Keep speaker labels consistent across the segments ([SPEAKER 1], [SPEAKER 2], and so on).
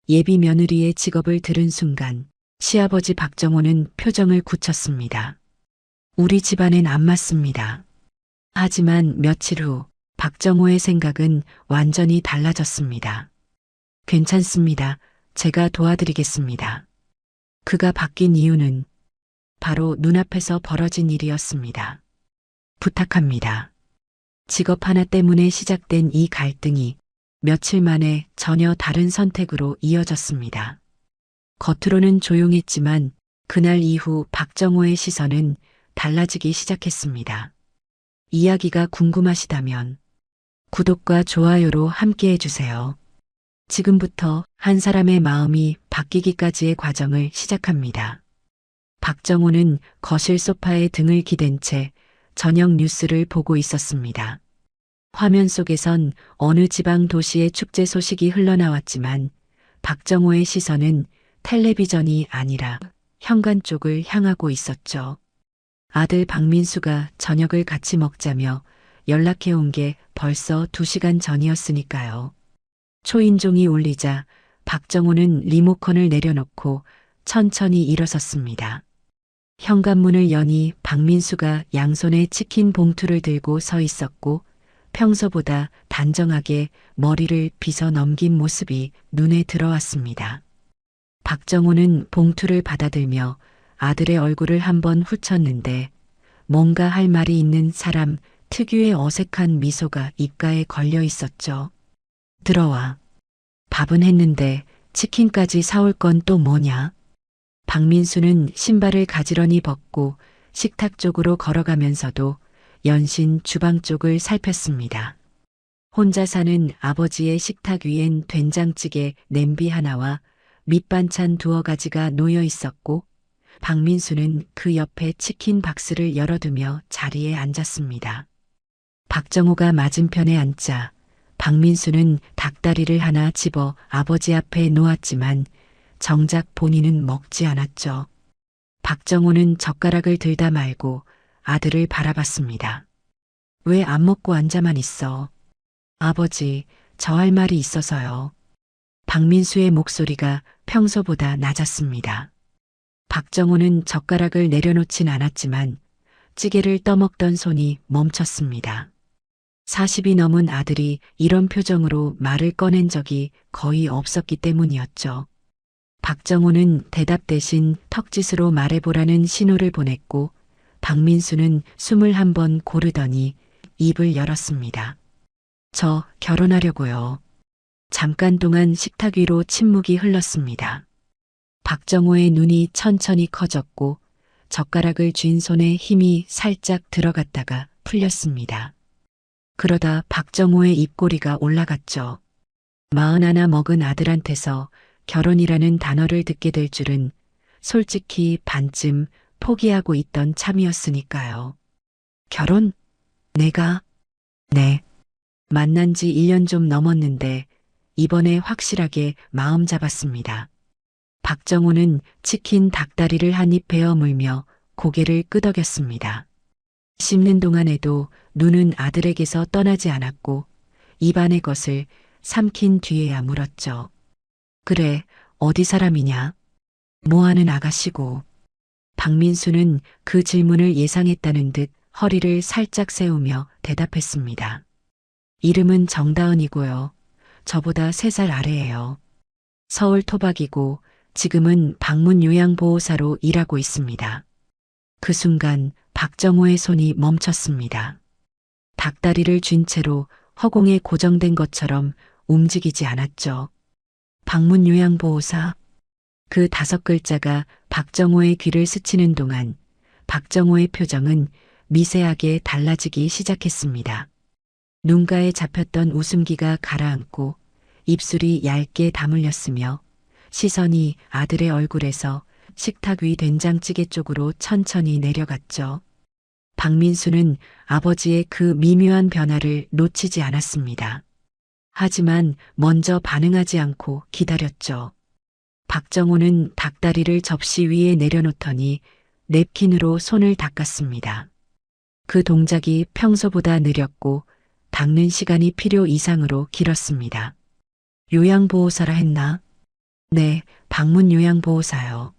[SPEAKER 1] 예비 며느리의 직업을 들은 순간 시아버지 박정호는 표정을 굳혔습니다. 우리 집안엔 안 맞습니다. 하지만 며칠 후 박정호의 생각은 완전히 달라졌습니다. 괜찮습니다. 제가 도와드리겠습니다. 그가 바뀐 이유는 바로 눈앞에서 벌어진 일이었습니다. 부탁합니다. 직업 하나 때문에 시작된 이 갈등이 며칠 만에 전혀 다른 선택으로 이어졌습니다. 겉으로는 조용했지만 그날 이후 박정호의 시선은 달라지기 시작했습니다. 이야기가 궁금하시다면 구독과 좋아요로 함께 해주세요. 지금부터 한 사람의 마음이 바뀌기까지의 과정을 시작합니다. 박정호는 거실 소파에 등을 기댄 채 저녁 뉴스를 보고 있었습니다. 화면 속에선 어느 지방 도시의 축제 소식이 흘러나왔지만 박정호의 시선은 텔레비전이 아니라 현관 쪽을 향하고 있었죠. 아들 박민수가 저녁을 같이 먹자며 연락해 온 게 벌써 2시간 전이었으니까요. 초인종이 울리자 박정호는 리모컨을 내려놓고 천천히 일어섰습니다. 현관문을 여니 박민수가 양손에 치킨 봉투를 들고 서 있었고 평소보다 단정하게 머리를 빗어 넘긴 모습이 눈에 들어왔습니다. 박정호는 봉투를 받아들며 아들의 얼굴을 한번 훑었는데 뭔가 할 말이 있는 사람 특유의 어색한 미소가 입가에 걸려 있었죠. 들어와. 밥은 했는데 치킨까지 사올 건 또 뭐냐? 박민수는 신발을 가지런히 벗고 식탁 쪽으로 걸어가면서도 연신 주방 쪽을 살폈습니다. 혼자 사는 아버지의 식탁 위엔 된장찌개 냄비 하나와 밑반찬 2가지가 놓여 있었고 박민수는 그 옆에 치킨 박스를 열어두며 자리에 앉았습니다. 박정호가 맞은편에 앉자 박민수는 닭다리를 하나 집어 아버지 앞에 놓았지만 정작 본인은 먹지 않았죠. 박정호는 젓가락을 들다 말고 아들을 바라봤습니다. 왜 안 먹고 앉아만 있어? 아버지, 저 할 말이 있어서요. 박민수의 목소리가 평소보다 낮았습니다. 박정호는 젓가락을 내려놓진 않았지만 찌개를 떠먹던 손이 멈췄습니다. 40이 넘은 아들이 이런 표정으로 말을 꺼낸 적이 거의 없었기 때문이었죠. 박정호는 대답 대신 턱짓으로 말해보라는 신호를 보냈고 박민수는 숨을 한번 고르더니 입을 열었습니다. 저 결혼하려고요. 잠깐 동안 식탁 위로 침묵이 흘렀습니다. 박정호의 눈이 천천히 커졌고 젓가락을 쥔 손에 힘이 살짝 들어갔다가 풀렸습니다. 그러다 박정호의 입꼬리가 올라갔죠. 41 먹은 아들한테서 결혼이라는 단어를 듣게 될 줄은 솔직히 반쯤 포기하고 있던 참이었으니까요. 결혼? 내가? 네. 만난 지 1년 좀 넘었는데 이번에 확실하게 마음 잡았습니다. 박정호는 치킨 닭다리를 한 입 베어 물며 고개를 끄덕였습니다. 씹는 동안에도 눈은 아들에게서 떠나지 않았고 입안의 것을 삼킨 뒤에야 물었죠. 그래, 어디 사람이냐? 뭐하는 아가씨고. 박민수는 그 질문을 예상했다는 듯 허리를 살짝 세우며 대답했습니다. 이름은 정다은이고요. 저보다 3살 아래예요. 서울 토박이고 지금은 방문 요양보호사로 일하고 있습니다. 그 순간 박정호의 손이 멈췄습니다. 닭다리를 쥔 채로 허공에 고정된 것처럼 움직이지 않았죠. 방문 요양보호사. 그 5글자가 박정호의 귀를 스치는 동안 박정호의 표정은 미세하게 달라지기 시작했습니다. 눈가에 잡혔던 웃음기가 가라앉고 입술이 얇게 다물렸으며 시선이 아들의 얼굴에서 식탁 위 된장찌개 쪽으로 천천히 내려갔죠. 박민수는 아버지의 그 미묘한 변화를 놓치지 않았습니다. 하지만 먼저 반응하지 않고 기다렸죠. 박정호는 닭다리를 접시 위에 내려놓더니 냅킨으로 손을 닦았습니다. 그 동작이 평소보다 느렸고 닦는 시간이 필요 이상으로 길었습니다. 요양보호사라 했나? 네, 방문 요양보호사요.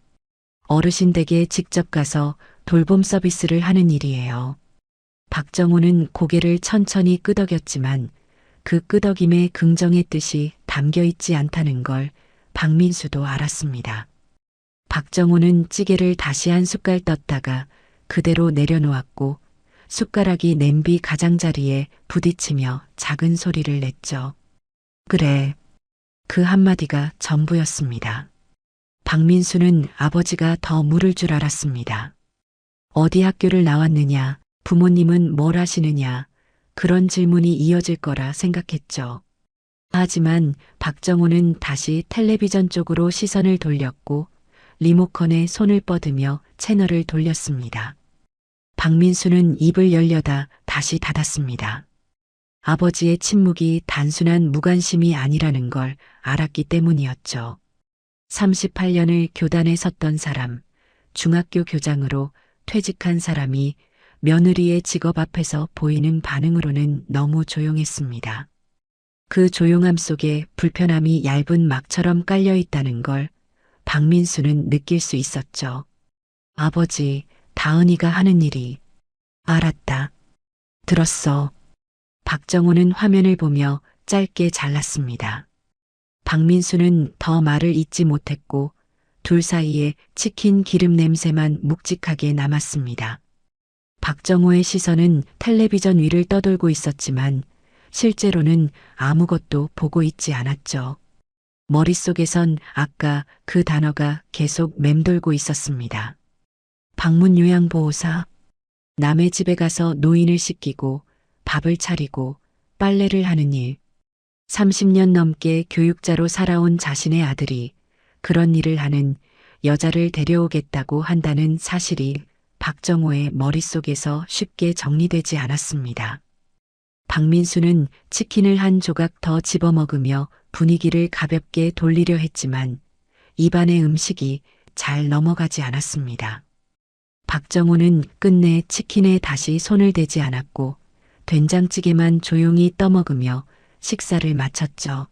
[SPEAKER 1] 어르신 댁에 직접 가서 돌봄 서비스를 하는 일이에요. 박정호는 고개를 천천히 끄덕였지만 그 끄덕임에 긍정의 뜻이 담겨 있지 않다는 걸 박민수도 알았습니다. 박정호는 찌개를 다시 한 숟갈 떴다가 그대로 내려놓았고 숟가락이 냄비 가장자리에 부딪히며 작은 소리를 냈죠. 그래. 그 한마디가 전부였습니다. 박민수는 아버지가 더 물을 줄 알았습니다. 어디 학교를 나왔느냐, 부모님은 뭘 하시느냐, 그런 질문이 이어질 거라 생각했죠. 하지만 박정호는 다시 텔레비전 쪽으로 시선을 돌렸고 리모컨에 손을 뻗으며 채널을 돌렸습니다. 박민수는 입을 열려다 다시 닫았습니다. 아버지의 침묵이 단순한 무관심이 아니라는 걸 알았기 때문이었죠. 38년을 교단에 섰던 사람, 중학교 교장으로 퇴직한 사람이 며느리의 직업 앞에서 보이는 반응으로는 너무 조용했습니다. 그 조용함 속에 불편함이 얇은 막처럼 깔려 있다는 걸 박민수는 느낄 수 있었죠. 아버지, 다은이가 하는 일이. 알았다. 들었어. 박정호는 화면을 보며 짧게 잘랐습니다. 박민수는 더 말을 잇지 못했고 둘 사이에 치킨 기름 냄새만 묵직하게 남았습니다. 박정호의 시선은 텔레비전 위를 떠돌고 있었지만 실제로는 아무것도 보고 있지 않았죠. 머릿속에선 아까 그 단어가 계속 맴돌고 있었습니다. 방문 요양보호사. 남의 집에 가서 노인을 씻기고 밥을 차리고 빨래를 하는 일. 30년 넘게 교육자로 살아온 자신의 아들이 그런 일을 하는 여자를 데려오겠다고 한다는 사실이 박정호의 머릿속에서 쉽게 정리되지 않았습니다. 박민수는 치킨을 한 조각 더 집어먹으며 분위기를 가볍게 돌리려 했지만 입안의 음식이 잘 넘어가지 않았습니다. 박정호는 끝내 치킨에 다시 손을 대지 않았고 된장찌개만 조용히 떠먹으며 식사를 마쳤죠.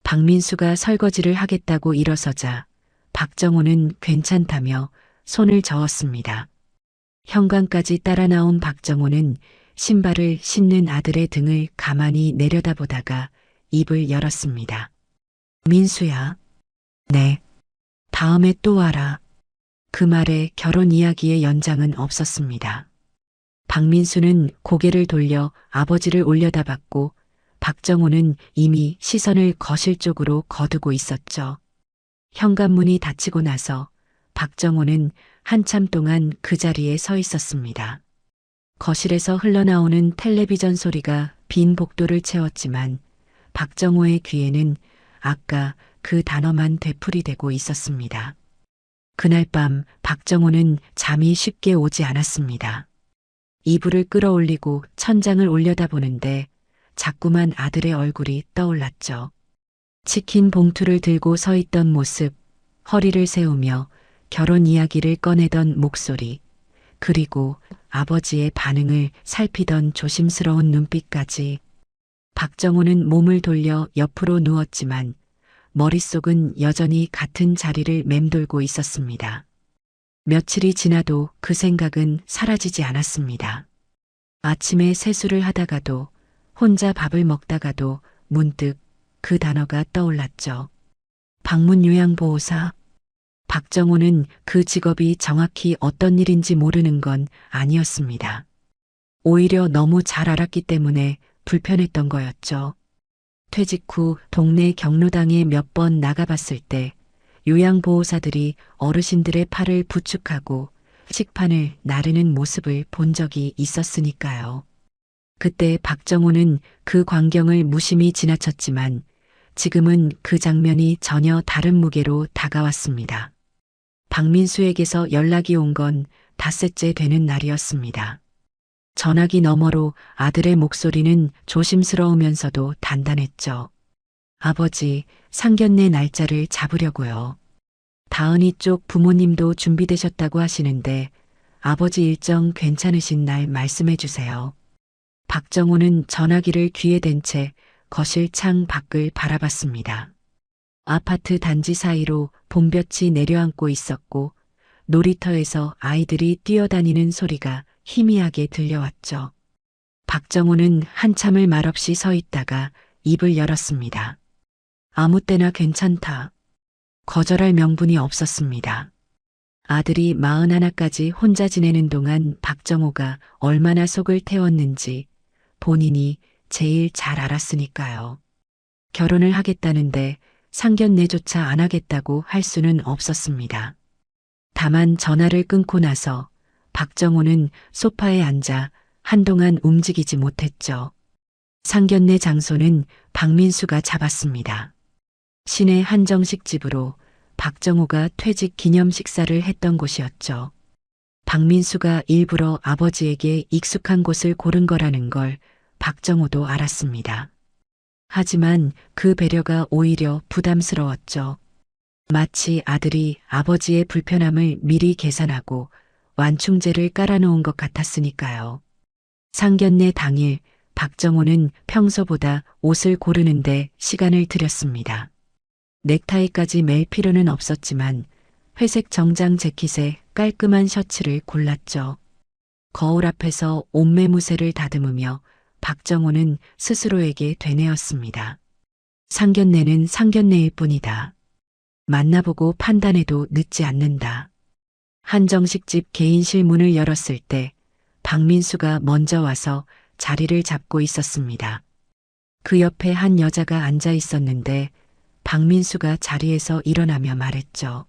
[SPEAKER 1] 박민수가 설거지를 하겠다고 일어서자 박정호는 괜찮다며 손을 저었습니다. 현관까지 따라 나온 박정호는 신발을 신는 아들의 등을 가만히 내려다보다가 입을 열었습니다. 민수야. 네. 다음에 또 와라. 그 말에 결혼 이야기의 연장은 없었습니다. 박민수는 고개를 돌려 아버지를 올려다봤고 박정호는 이미 시선을 거실 쪽으로 거두고 있었죠. 현관문이 닫히고 나서 박정호는 한참 동안 그 자리에 서 있었습니다. 거실에서 흘러나오는 텔레비전 소리가 빈 복도를 채웠지만 박정호의 귀에는 아까 그 단어만 되풀이되고 있었습니다. 그날 밤 박정호는 잠이 쉽게 오지 않았습니다. 이불을 끌어올리고 천장을 올려다보는데 자꾸만 아들의 얼굴이 떠올랐죠. 치킨 봉투를 들고 서 있던 모습, 허리를 세우며 결혼 이야기를 꺼내던 목소리, 그리고 아버지의 반응을 살피던 조심스러운 눈빛까지. 박정호는 몸을 돌려 옆으로 누웠지만 머릿속은 여전히 같은 자리를 맴돌고 있었습니다. 며칠이 지나도 그 생각은 사라지지 않았습니다. 아침에 세수를 하다가도 혼자 밥을 먹다가도 문득 그 단어가 떠올랐죠. 방문 요양보호사. 박정호는 그 직업이 정확히 어떤 일인지 모르는 건 아니었습니다. 오히려 너무 잘 알았기 때문에 불편했던 거였죠. 퇴직 후 동네 경로당에 몇 번 나가봤을 때 요양보호사들이 어르신들의 팔을 부축하고 식판을 나르는 모습을 본 적이 있었으니까요. 그때 박정호는 그 광경을 무심히 지나쳤지만 지금은 그 장면이 전혀 다른 무게로 다가왔습니다. 박민수에게서 연락이 온 건 닷새째 되는 날이었습니다. 전화기 너머로 아들의 목소리는 조심스러우면서도 단단했죠. 아버지, 상견례 날짜를 잡으려고요. 다은이 쪽 부모님도 준비되셨다고 하시는데 아버지 일정 괜찮으신 날 말씀해 주세요. 박정호는 전화기를 귀에 댄 채 거실 창 밖을 바라봤습니다. 아파트 단지 사이로 봄볕이 내려앉고 있었고 놀이터에서 아이들이 뛰어다니는 소리가 희미하게 들려왔죠. 박정호는 한참을 말없이 서 있다가 입을 열었습니다. 아무 때나 괜찮다. 거절할 명분이 없었습니다. 아들이 41까지 혼자 지내는 동안 박정호가 얼마나 속을 태웠는지 본인이 제일 잘 알았으니까요. 결혼을 하겠다는데 상견례조차 안 하겠다고 할 수는 없었습니다. 다만 전화를 끊고 나서 박정호는 소파에 앉아 한동안 움직이지 못했죠. 상견례 장소는 박민수가 잡았습니다. 시내 한정식 집으로 박정호가 퇴직 기념 식사를 했던 곳이었죠. 박민수가 일부러 아버지에게 익숙한 곳을 고른 거라는 걸 박정호도 알았습니다. 하지만 그 배려가 오히려 부담스러웠죠. 마치 아들이 아버지의 불편함을 미리 계산하고 완충제를 깔아놓은 것 같았으니까요. 상견례 당일 박정호는 평소보다 옷을 고르는데 시간을 들였습니다. 넥타이까지 맬 필요는 없었지만 회색 정장 재킷에 깔끔한 셔츠를 골랐죠. 거울 앞에서 옷매무새를 다듬으며 박정호는 스스로에게 되뇌었습니다. 상견례는 상견례일 뿐이다. 만나보고 판단해도 늦지 않는다. 한정식집 개인실 문을 열었을 때 박민수가 먼저 와서 자리를 잡고 있었습니다. 그 옆에 한 여자가 앉아 있었는데 박민수가 자리에서 일어나며 말했죠.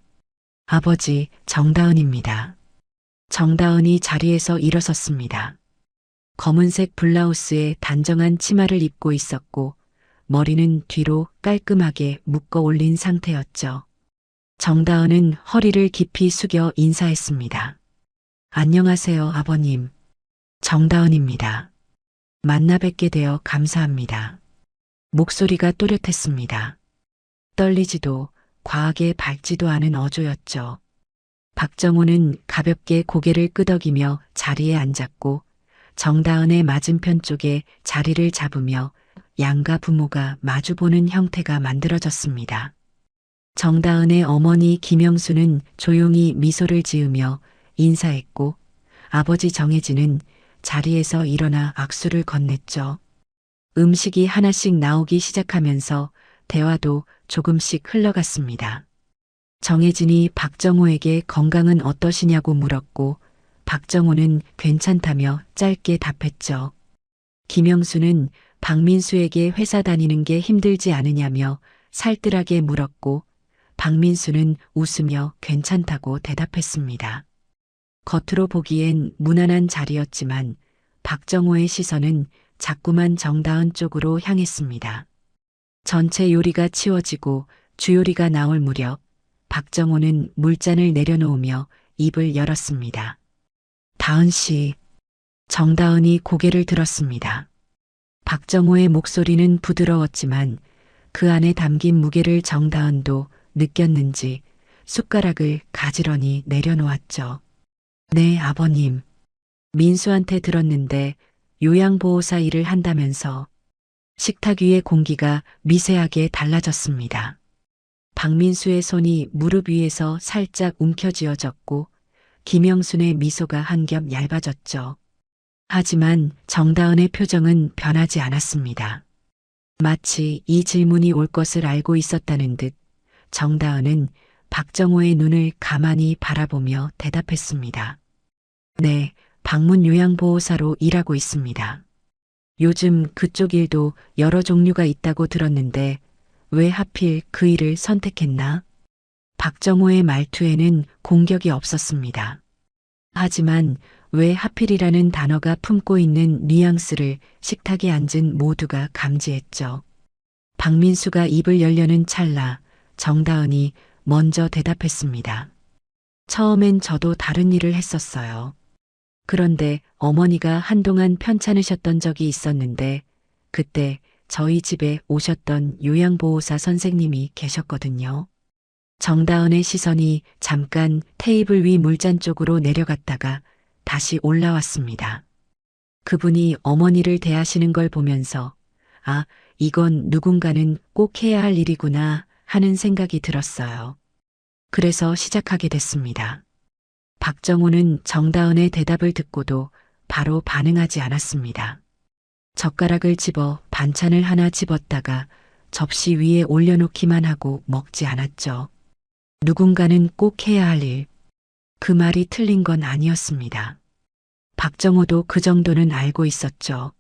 [SPEAKER 1] 아버지, 정다은입니다. 정다은이 자리에서 일어섰습니다. 검은색 블라우스에 단정한 치마를 입고 있었고 머리는 뒤로 깔끔하게 묶어 올린 상태였죠. 정다은은 허리를 깊이 숙여 인사했습니다. 안녕하세요, 아버님. 정다은입니다. 만나 뵙게 되어 감사합니다. 목소리가 또렷했습니다. 떨리지도 과하게 밝지도 않은 어조였죠. 박정호는 가볍게 고개를 끄덕이며 자리에 앉았고 정다은의 맞은편 쪽에 자리를 잡으며 양가 부모가 마주보는 형태가 만들어졌습니다. 정다은의 어머니 김영수는 조용히 미소를 지으며 인사했고 아버지 정혜진은 자리에서 일어나 악수를 건넸죠. 음식이 하나씩 나오기 시작하면서 대화도 조금씩 흘러갔습니다. 정혜진이 박정호에게 건강은 어떠시냐고 물었고 박정호는 괜찮다며 짧게 답했죠. 김영수는 박민수에게 회사 다니는 게 힘들지 않으냐며 살뜰하게 물었고 박민수는 웃으며 괜찮다고 대답했습니다. 겉으로 보기엔 무난한 자리였지만 박정호의 시선은 자꾸만 정다은 쪽으로 향했습니다. 전체 요리가 치워지고 주요리가 나올 무렵 박정호는 물잔을 내려놓으며 입을 열었습니다. 다은 씨. 정다은이 고개를 들었습니다. 박정호의 목소리는 부드러웠지만 그 안에 담긴 무게를 정다은도 느꼈는지 숟가락을 가지런히 내려놓았죠. 네, 아버님. 민수한테 들었는데 요양보호사 일을 한다면서. 식탁 위의 공기가 미세하게 달라졌습니다. 박민수의 손이 무릎 위에서 살짝 움켜쥐어졌고 김영순의 미소가 한 겹 얇아졌죠. 하지만 정다은의 표정은 변하지 않았습니다. 마치 이 질문이 올 것을 알고 있었다는 듯 정다은은 박정호의 눈을 가만히 바라보며 대답했습니다. 네, 방문 요양보호사로 일하고 있습니다. 요즘 그쪽 일도 여러 종류가 있다고 들었는데 왜 하필 그 일을 선택했나? 박정호의 말투에는 공격이 없었습니다. 하지만 왜 하필이라는 단어가 품고 있는 뉘앙스를 식탁에 앉은 모두가 감지했죠. 박민수가 입을 열려는 찰나 정다은이 먼저 대답했습니다. 처음엔 저도 다른 일을 했었어요. 그런데 어머니가 한동안 편찮으셨던 적이 있었는데 그때 저희 집에 오셨던 요양보호사 선생님이 계셨거든요. 정다은의 시선이 잠깐 테이블 위 물잔 쪽으로 내려갔다가 다시 올라왔습니다. 그분이 어머니를 대하시는 걸 보면서 아, 이건 누군가는 꼭 해야 할 일이구나 하는 생각이 들었어요. 그래서 시작하게 됐습니다. 박정호는 정다은의 대답을 듣고도 바로 반응하지 않았습니다. 젓가락을 집어 반찬을 하나 집었다가 접시 위에 올려놓기만 하고 먹지 않았죠. 누군가는 꼭 해야 할 일. 그 말이 틀린 건 아니었습니다. 박정호도 그 정도는 알고 있었죠.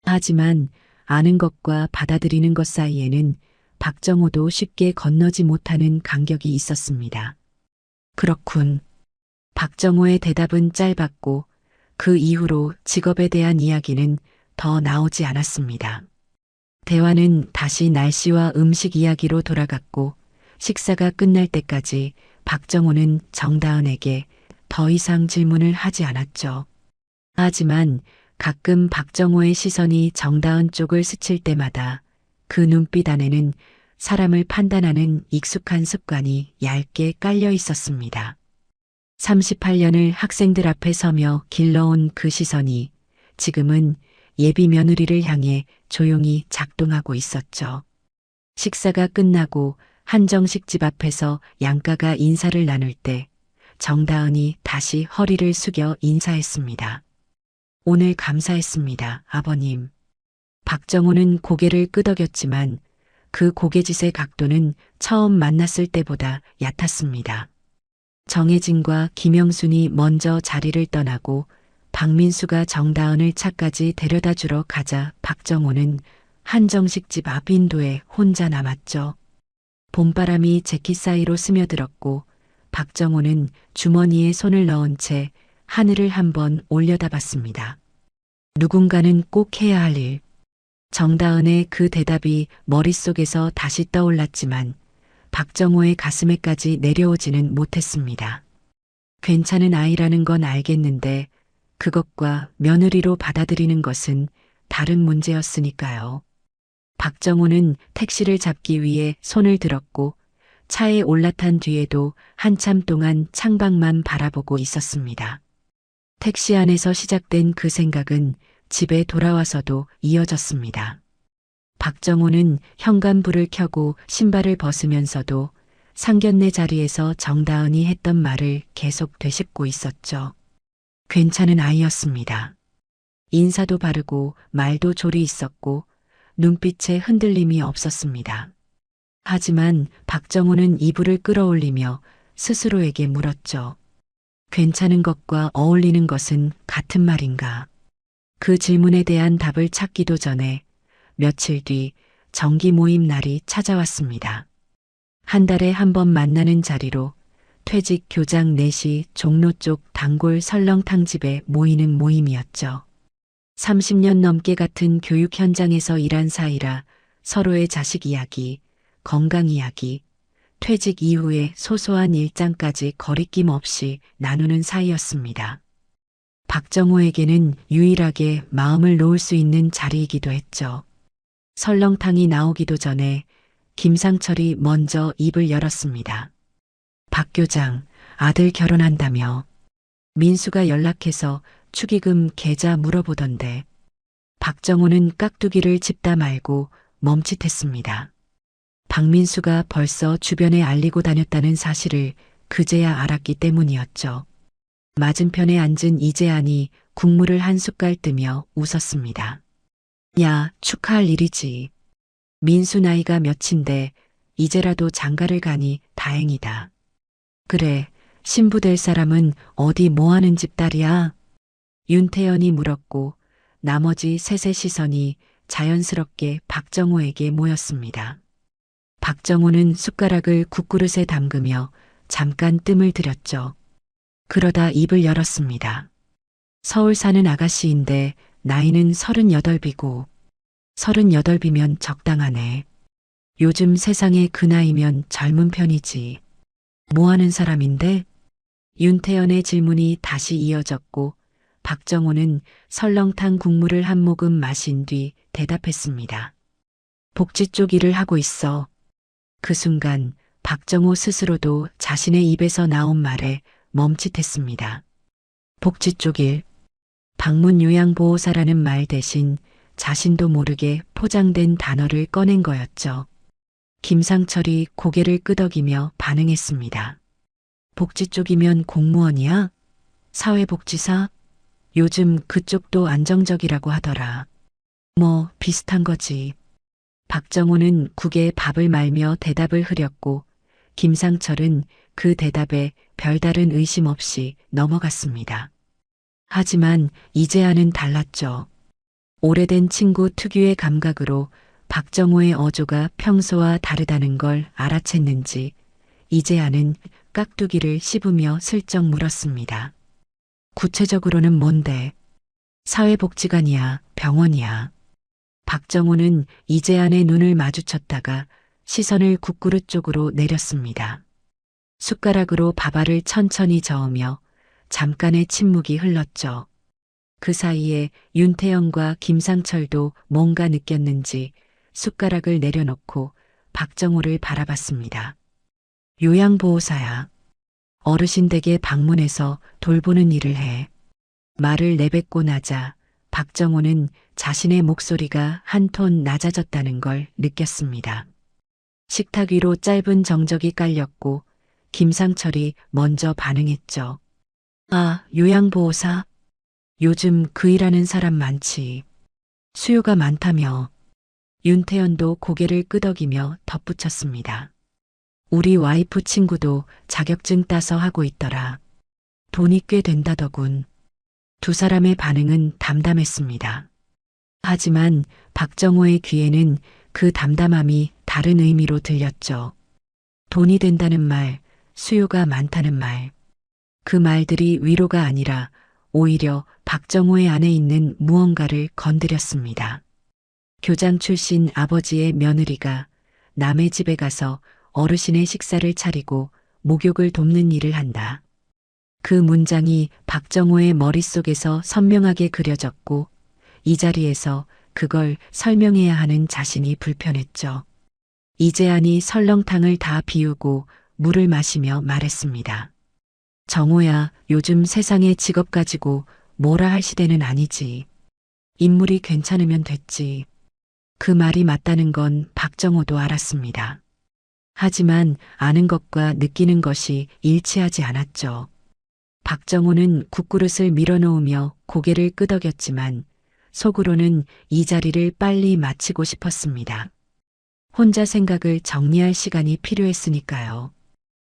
[SPEAKER 1] 하지만 아는 것과 받아들이는 것 사이에는 박정호도 쉽게 건너지 못하는 간격이 있었습니다. 그렇군. 박정호의 대답은 짧았고 그 이후로 직업에 대한 이야기는 더 나오지 않았습니다. 대화는 다시 날씨와 음식 이야기로 돌아갔고 식사가 끝날 때까지 박정호는 정다은에게 더 이상 질문을 하지 않았죠. 하지만 가끔 박정호의 시선이 정다은 쪽을 스칠 때마다 그 눈빛 안에는 사람을 판단하는 익숙한 습관이 얇게 깔려 있었습니다. 38년을 학생들 앞에 서며 길러온 그 시선이 지금은 예비 며느리를 향해 조용히 작동하고 있었죠. 식사가 끝나고 한정식 집 앞에서 양가가 인사를 나눌 때 정다은이 다시 허리를 숙여 인사했습니다. 오늘 감사했습니다, 아버님. 박정호는 고개를 끄덕였지만 그 고개짓의 각도는 처음 만났을 때보다 얕았습니다. 정혜진과 김영순이 먼저 자리를 떠나고 박민수가 정다은을 차까지 데려다 주러 가자 박정호는 한정식 집 앞 인도에 혼자 남았죠. 봄바람이 재킷 사이로 스며들었고 박정호는 주머니에 손을 넣은 채 하늘을 한번 올려다봤습니다. 누군가는 꼭 해야 할 일. 정다은의 그 대답이 머릿속에서 다시 떠올랐지만 박정호의 가슴에까지 내려오지는 못했습니다. 괜찮은 아이라는 건 알겠는데 그것과 며느리로 받아들이는 것은 다른 문제였으니까요. 박정호는 택시를 잡기 위해 손을 들었고 차에 올라탄 뒤에도 한참 동안 창밖만 바라보고 있었습니다. 택시 안에서 시작된 그 생각은 집에 돌아와서도 이어졌습니다. 박정호는 현관불을 켜고 신발을 벗으면서도 상견례 자리에서 정다은이 했던 말을 계속 되씹고 있었죠. 괜찮은 아이였습니다. 인사도 바르고 말도 조리 있었고 눈빛에 흔들림이 없었습니다. 하지만 박정호는 이불을 끌어올리며 스스로에게 물었죠. 괜찮은 것과 어울리는 것은 같은 말인가? 그 질문에 대한 답을 찾기도 전에 며칠 뒤 정기 모임 날이 찾아왔습니다. 한 달에 한 번 만나는 자리로 퇴직 교장 넷이 종로 쪽 단골 설렁탕집에 모이는 모임이었죠. 30년 넘게 같은 교육 현장에서 일한 사이라 서로의 자식 이야기, 건강 이야기, 퇴직 이후의 소소한 일장까지 거리낌 없이 나누는 사이였습니다. 박정호에게는 유일하게 마음을 놓을 수 있는 자리이기도 했죠. 설렁탕이 나오기도 전에 김상철이 먼저 입을 열었습니다. 박 교장, 아들 결혼한다며. 민수가 연락해서 축의금 계좌 물어보던데. 박정호는 깍두기를 집다 말고 멈칫했습니다. 박민수가 벌써 주변에 알리고 다녔다는 사실을 그제야 알았기 때문이었죠. 맞은편에 앉은 이재안이 국물을 한 숟갈 뜨며 웃었습니다. 야, 축하할 일이지. 민수 나이가 몇인데 이제라도 장가를 가니 다행이다. 그래, 신부 될 사람은 어디 뭐하는 집 딸이야? 윤태연이 물었고 나머지 셋의 시선이 자연스럽게 박정호에게 모였습니다. 박정호는 숟가락을 국그릇에 담그며 잠깐 뜸을 들였죠. 그러다 입을 열었습니다. 서울 사는 아가씨인데 나이는 38이고 38이면 적당하네. 요즘 세상에 그 나이면 젊은 편이지. 뭐하는 사람인데? 윤태연의 질문이 다시 이어졌고 박정호는 설렁탕 국물을 한 모금 마신 뒤 대답했습니다. 복지 쪽 일을 하고 있어. 그 순간 박정호 스스로도 자신의 입에서 나온 말에 멈칫했습니다. 복지 쪽 일. 방문 요양보호사라는 말 대신 자신도 모르게 포장된 단어를 꺼낸 거였죠. 김상철이 고개를 끄덕이며 반응했습니다. 복지 쪽이면 공무원이야? 사회복지사? 요즘 그쪽도 안정적이라고 하더라. 뭐 비슷한 거지. 박정호는 국에 밥을 말며 대답을 흐렸고 김상철은 그 대답에 별다른 의심 없이 넘어갔습니다. 하지만 이제야는 달랐죠. 오래된 친구 특유의 감각으로 박정호의 어조가 평소와 다르다는 걸 알아챘는지 이제야는 깍두기를 씹으며 슬쩍 물었습니다. 구체적으로는 뭔데? 사회복지관이야, 병원이야. 박정호는 이재안의 눈을 마주쳤다가 시선을 국그릇 쪽으로 내렸습니다. 숟가락으로 밥알을 천천히 저으며 잠깐의 침묵이 흘렀죠. 그 사이에 윤태영과 김상철도 뭔가 느꼈는지 숟가락을 내려놓고 박정호를 바라봤습니다. 요양보호사야. 어르신 댁에 방문해서 돌보는 일을 해. 말을 내뱉고 나자 박정호는 자신의 목소리가 한 톤 낮아졌다는 걸 느꼈습니다. 식탁 위로 짧은 정적이 깔렸고 김상철이 먼저 반응했죠. 아, 요양보호사? 요즘 그 일하는 사람 많지. 수요가 많다며. 윤태연도 고개를 끄덕이며 덧붙였습니다. 우리 와이프 친구도 자격증 따서 하고 있더라. 돈이 꽤 된다더군. 두 사람의 반응은 담담했습니다. 하지만 박정호의 귀에는 그 담담함이 다른 의미로 들렸죠. 돈이 된다는 말, 수요가 많다는 말. 그 말들이 위로가 아니라 오히려 박정호의 안에 있는 무언가를 건드렸습니다. 교장 출신 아버지의 며느리가 남의 집에 가서 어르신의 식사를 차리고 목욕을 돕는 일을 한다. 그 문장이 박정호의 머릿속에서 선명하게 그려졌고 이 자리에서 그걸 설명해야 하는 자신이 불편했죠. 이재안이 설렁탕을 다 비우고 물을 마시며 말했습니다. 정호야, 요즘 세상에 직업 가지고 뭐라 할 시대는 아니지. 인물이 괜찮으면 됐지. 그 말이 맞다는 건 박정호도 알았습니다. 하지만 아는 것과 느끼는 것이 일치하지 않았죠. 박정호는 국그릇을 밀어놓으며 고개를 끄덕였지만 속으로는 이 자리를 빨리 마치고 싶었습니다. 혼자 생각을 정리할 시간이 필요했으니까요.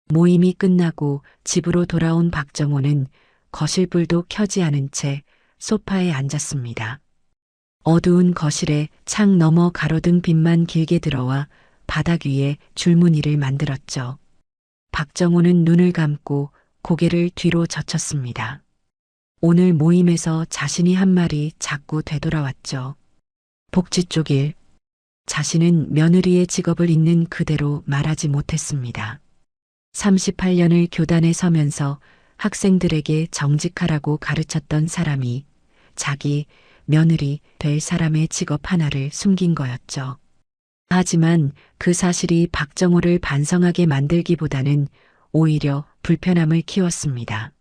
[SPEAKER 1] 모임이 끝나고 집으로 돌아온 박정호는 거실불도 켜지 않은 채 소파에 앉았습니다. 어두운 거실에 창 너머 가로등 빛만 길게 들어와 바닥 위에 줄무늬를 만들었죠. 박정호는 눈을 감고 고개를 뒤로 젖혔습니다. 오늘 모임에서 자신이 한 말이 자꾸 되돌아왔죠. 복지 쪽 일. 자신은 며느리의 직업을 있는 그대로 말하지 못했습니다. 38년을 교단에 서면서 학생들에게 정직하라고 가르쳤던 사람이 자기 며느리 될 사람의 직업 하나를 숨긴 거였죠. 하지만 그 사실이 박정호를 반성하게 만들기보다는 오히려 불편함을 키웠습니다.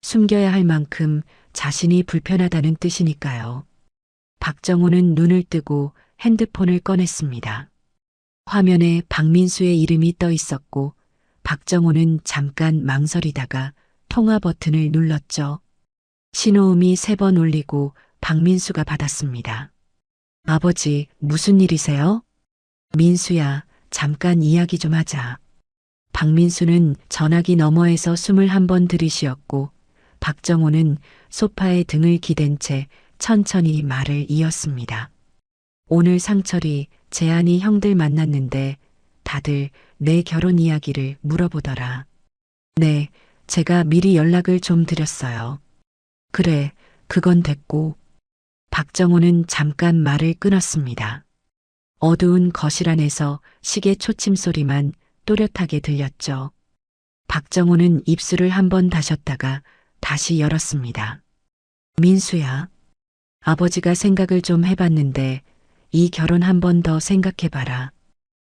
[SPEAKER 1] 숨겨야 할 만큼 자신이 불편하다는 뜻이니까요. 박정호는 눈을 뜨고 핸드폰을 꺼냈습니다. 화면에 박민수의 이름이 떠 있었고 박정호는 잠깐 망설이다가 통화 버튼을 눌렀죠. 신호음이 3번 울리고 박민수가 받았습니다. 아버지, 무슨 일이세요? 민수야, 잠깐 이야기 좀 하자. 박민수는 전화기 너머에서 숨을 한 번 들이쉬었고 박정호는 소파에 등을 기댄 채 천천히 말을 이었습니다. 오늘 상철이 재한이 형들 만났는데 다들 내 결혼 이야기를 물어보더라. 네, 제가 미리 연락을 좀 드렸어요. 그래, 그건 됐고. 박정호는 잠깐 말을 끊었습니다. 어두운 거실 안에서 시계 초침 소리만 또렷하게 들렸죠. 박정호는 입술을 한 번 닫았다가 다시 열었습니다. 민수야, 아버지가 생각을 좀 해봤는데 이 결혼 한 번 더 생각해봐라.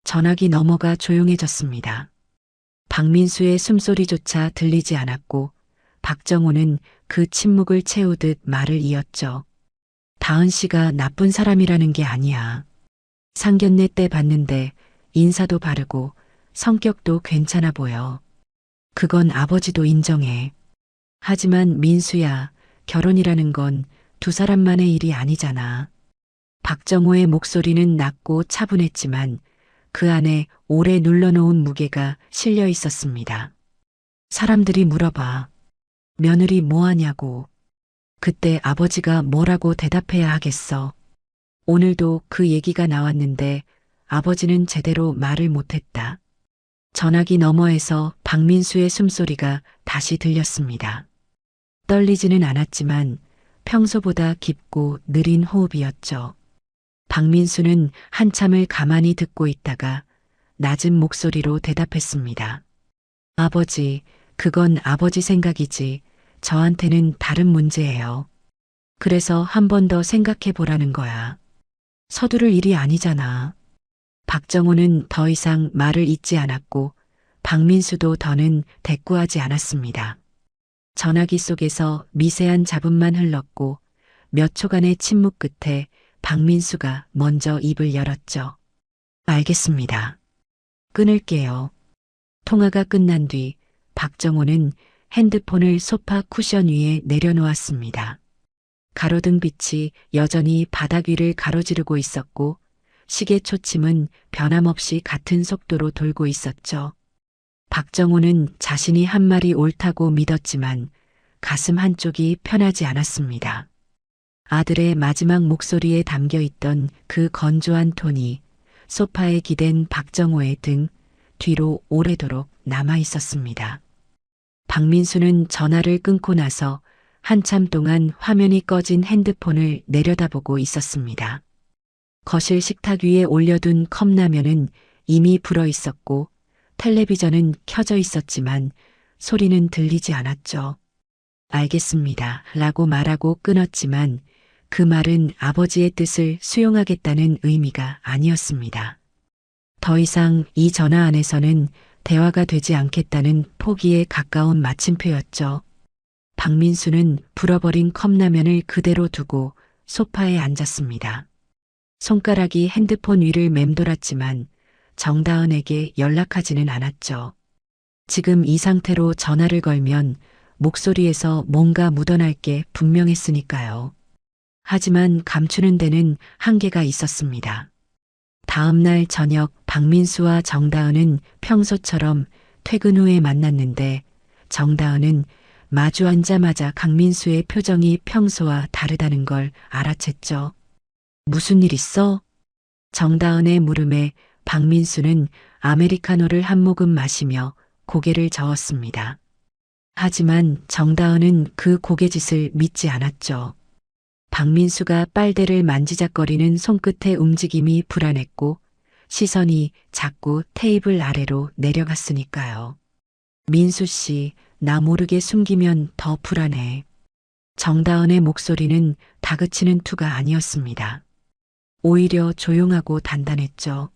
[SPEAKER 1] 전화기 너머가 조용해졌습니다. 박민수의 숨소리조차 들리지 않았고 박정호는 그 침묵을 채우듯 말을 이었죠. 다은 씨가 나쁜 사람이라는 게 아니야. 상견례 때 봤는데 인사도 바르고 성격도 괜찮아 보여. 그건 아버지도 인정해. 하지만 민수야, 결혼이라는 건 두 사람만의 일이 아니잖아. 박정호의 목소리는 낮고 차분했지만 그 안에 오래 눌러놓은 무게가 실려 있었습니다. 사람들이 물어봐. 며느리 뭐 하냐고. 그때 아버지가 뭐라고 대답해야 하겠어. 오늘도 그 얘기가 나왔는데 아버지는 제대로 말을 못했다. 전화기 너머에서 박민수의 숨소리가 다시 들렸습니다. 떨리지는 않았지만 평소보다 깊고 느린 호흡이었죠. 박민수는 한참을 가만히 듣고 있다가 낮은 목소리로 대답했습니다. 아버지, 그건 아버지 생각이지 저한테는 다른 문제예요. 그래서 한 번 더 생각해 보라는 거야. 서두를 일이 아니잖아. 박정호는 더 이상 말을 잇지 않았고 박민수도 더는 대꾸하지 않았습니다. 전화기 속에서 미세한 잡음만 흘렀고 몇 초간의 침묵 끝에 박민수가 먼저 입을 열었죠. 알겠습니다. 끊을게요. 통화가 끝난 뒤 박정호는 핸드폰을 소파 쿠션 위에 내려놓았습니다. 가로등 빛이 여전히 바닥 위를 가로지르고 있었고 시계 초침은 변함없이 같은 속도로 돌고 있었죠. 박정호는 자신이 한 말이 옳다고 믿었지만 가슴 한쪽이 편하지 않았습니다. 아들의 마지막 목소리에 담겨 있던 그 건조한 톤이 소파에 기댄 박정호의 등 뒤로 오래도록 남아 있었습니다. 박민수는 전화를 끊고 나서 한참 동안 화면이 꺼진 핸드폰을 내려다보고 있었습니다. 거실 식탁 위에 올려둔 컵라면은 이미 불어 있었고 텔레비전은 켜져 있었지만 소리는 들리지 않았죠. 알겠습니다. 라고 말하고 끊었지만 그 말은 아버지의 뜻을 수용하겠다는 의미가 아니었습니다. 더 이상 이 전화 안에서는 대화가 되지 않겠다는 포기에 가까운 마침표였죠. 박민수는 불어버린 컵라면을 그대로 두고 소파에 앉았습니다. 손가락이 핸드폰 위를 맴돌았지만 정다은에게 연락하지는 않았죠. 지금 이 상태로 전화를 걸면 목소리에서 뭔가 묻어날 게 분명했으니까요. 하지만 감추는 데는 한계가 있었습니다. 다음 날 저녁 박민수와 정다은은 평소처럼 퇴근 후에 만났는데 정다은은 마주 앉자마자 강민수의 표정이 평소와 다르다는 걸 알아챘죠. 무슨 일 있어? 정다은의 물음에 박민수는 아메리카노를 한 모금 마시며 고개를 저었습니다. 하지만 정다은은 그 고개짓을 믿지 않았죠. 박민수가 빨대를 만지작거리는 손끝의 움직임이 불안했고 시선이 자꾸 테이블 아래로 내려갔으니까요. 민수 씨, 나 모르게 숨기면 더 불안해. 정다은의 목소리는 다그치는 투가 아니었습니다. 오히려 조용하고 단단했죠.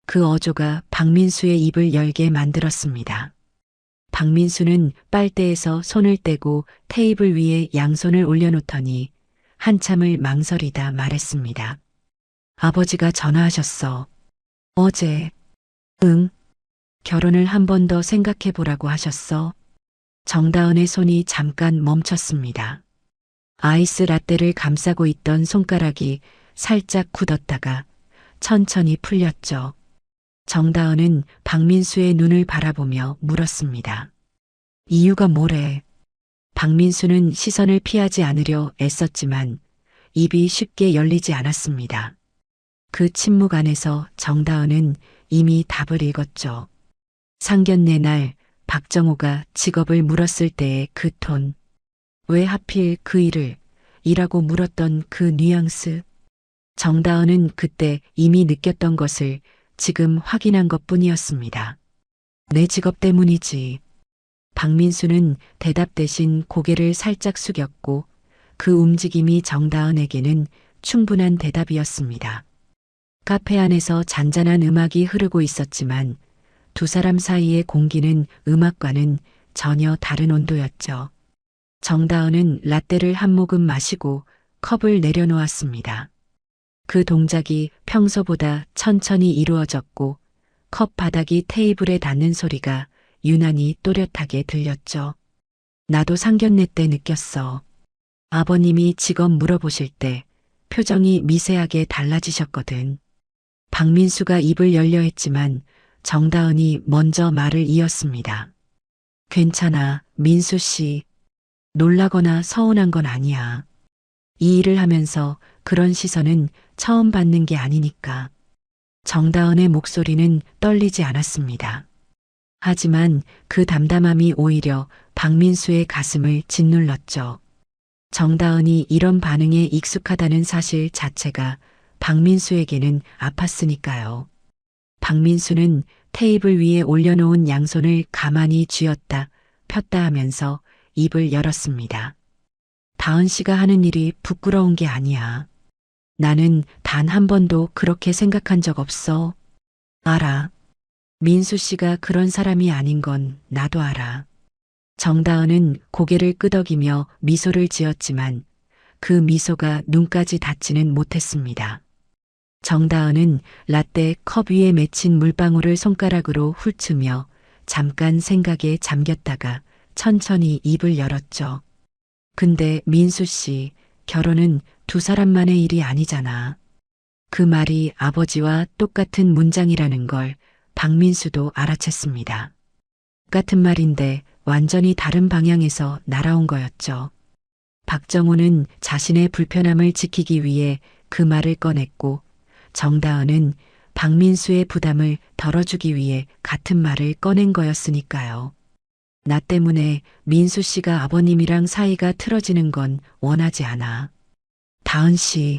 [SPEAKER 1] 그 어조가 박민수의 입을 열게 만들었습니다. 박민수는 빨대에서 손을 떼고 테이블 위에 양손을 올려놓더니 한참을 망설이다 말했습니다. 아버지가 전화하셨어. 어제. 응. 결혼을 한 번 더 생각해 보라고 하셨어. 정다은의 손이 잠깐 멈췄습니다. 아이스 라떼를 감싸고 있던 손가락이 살짝 굳었다가 천천히 풀렸죠. 정다은은 박민수의 눈을 바라보며 물었습니다. 이유가 뭐래? 박민수는 시선을 피하지 않으려 애썼지만 입이 쉽게 열리지 않았습니다. 그 침묵 안에서 정다은은 이미 답을 읽었죠. 상견례 날 박정호가 직업을 물었을 때의 그 톤. 왜 하필 그 일을? 이라고 물었던 그 뉘앙스. 정다은은 그때 이미 느꼈던 것을 지금 확인한 것뿐이었습니다. 내 직업 때문이지. 박민수는 대답 대신 고개를 살짝 숙였고 그 움직임이 정다은에게는 충분한 대답이었습니다. 카페 안에서 잔잔한 음악이 흐르고 있었지만 두 사람 사이의 공기는 음악과는 전혀 다른 온도였죠. 정다은은 라떼를 한 모금 마시고 컵을 내려놓았습니다. 그 동작이 평소보다 천천히 이루어졌고 컵 바닥이 테이블에 닿는 소리가 유난히 또렷하게 들렸죠. 나도 상견례 때 느꼈어. 아버님이 직업 물어보실 때 표정이 미세하게 달라지셨거든. 박민수가 입을 열려 했지만 정다은이 먼저 말을 이었습니다. 괜찮아, 민수 씨. 놀라거나 서운한 건 아니야. 이 일을 하면서 그런 시선은 처음 받는 게 아니니까. 정다은의 목소리는 떨리지 않았습니다. 하지만 그 담담함이 오히려 박민수의 가슴을 짓눌렀죠. 정다은이 이런 반응에 익숙하다는 사실 자체가 박민수에게는 아팠으니까요. 박민수는 테이블 위에 올려놓은 양손을 가만히 쥐었다 폈다 하면서 입을 열었습니다. 다은 씨가 하는 일이 부끄러운 게 아니야. 나는 단 한 번도 그렇게 생각한 적 없어. 알아. 민수 씨가 그런 사람이 아닌 건 나도 알아. 정다은은 고개를 끄덕이며 미소를 지었지만 그 미소가 눈까지 닿지는 못했습니다. 정다은은 라떼 컵 위에 맺힌 물방울을 손가락으로 훑으며 잠깐 생각에 잠겼다가 천천히 입을 열었죠. 근데 민수 씨, 결혼은 두 사람만의 일이 아니잖아. 그 말이 아버지와 똑같은 문장이라는 걸 박민수도 알아챘습니다. 같은 말인데 완전히 다른 방향에서 날아온 거였죠. 박정우는 자신의 불편함을 지키기 위해 그 말을 꺼냈고 정다은은 박민수의 부담을 덜어주기 위해 같은 말을 꺼낸 거였으니까요. 나 때문에 민수 씨가 아버님이랑 사이가 틀어지는 건 원하지 않아. 다은 씨,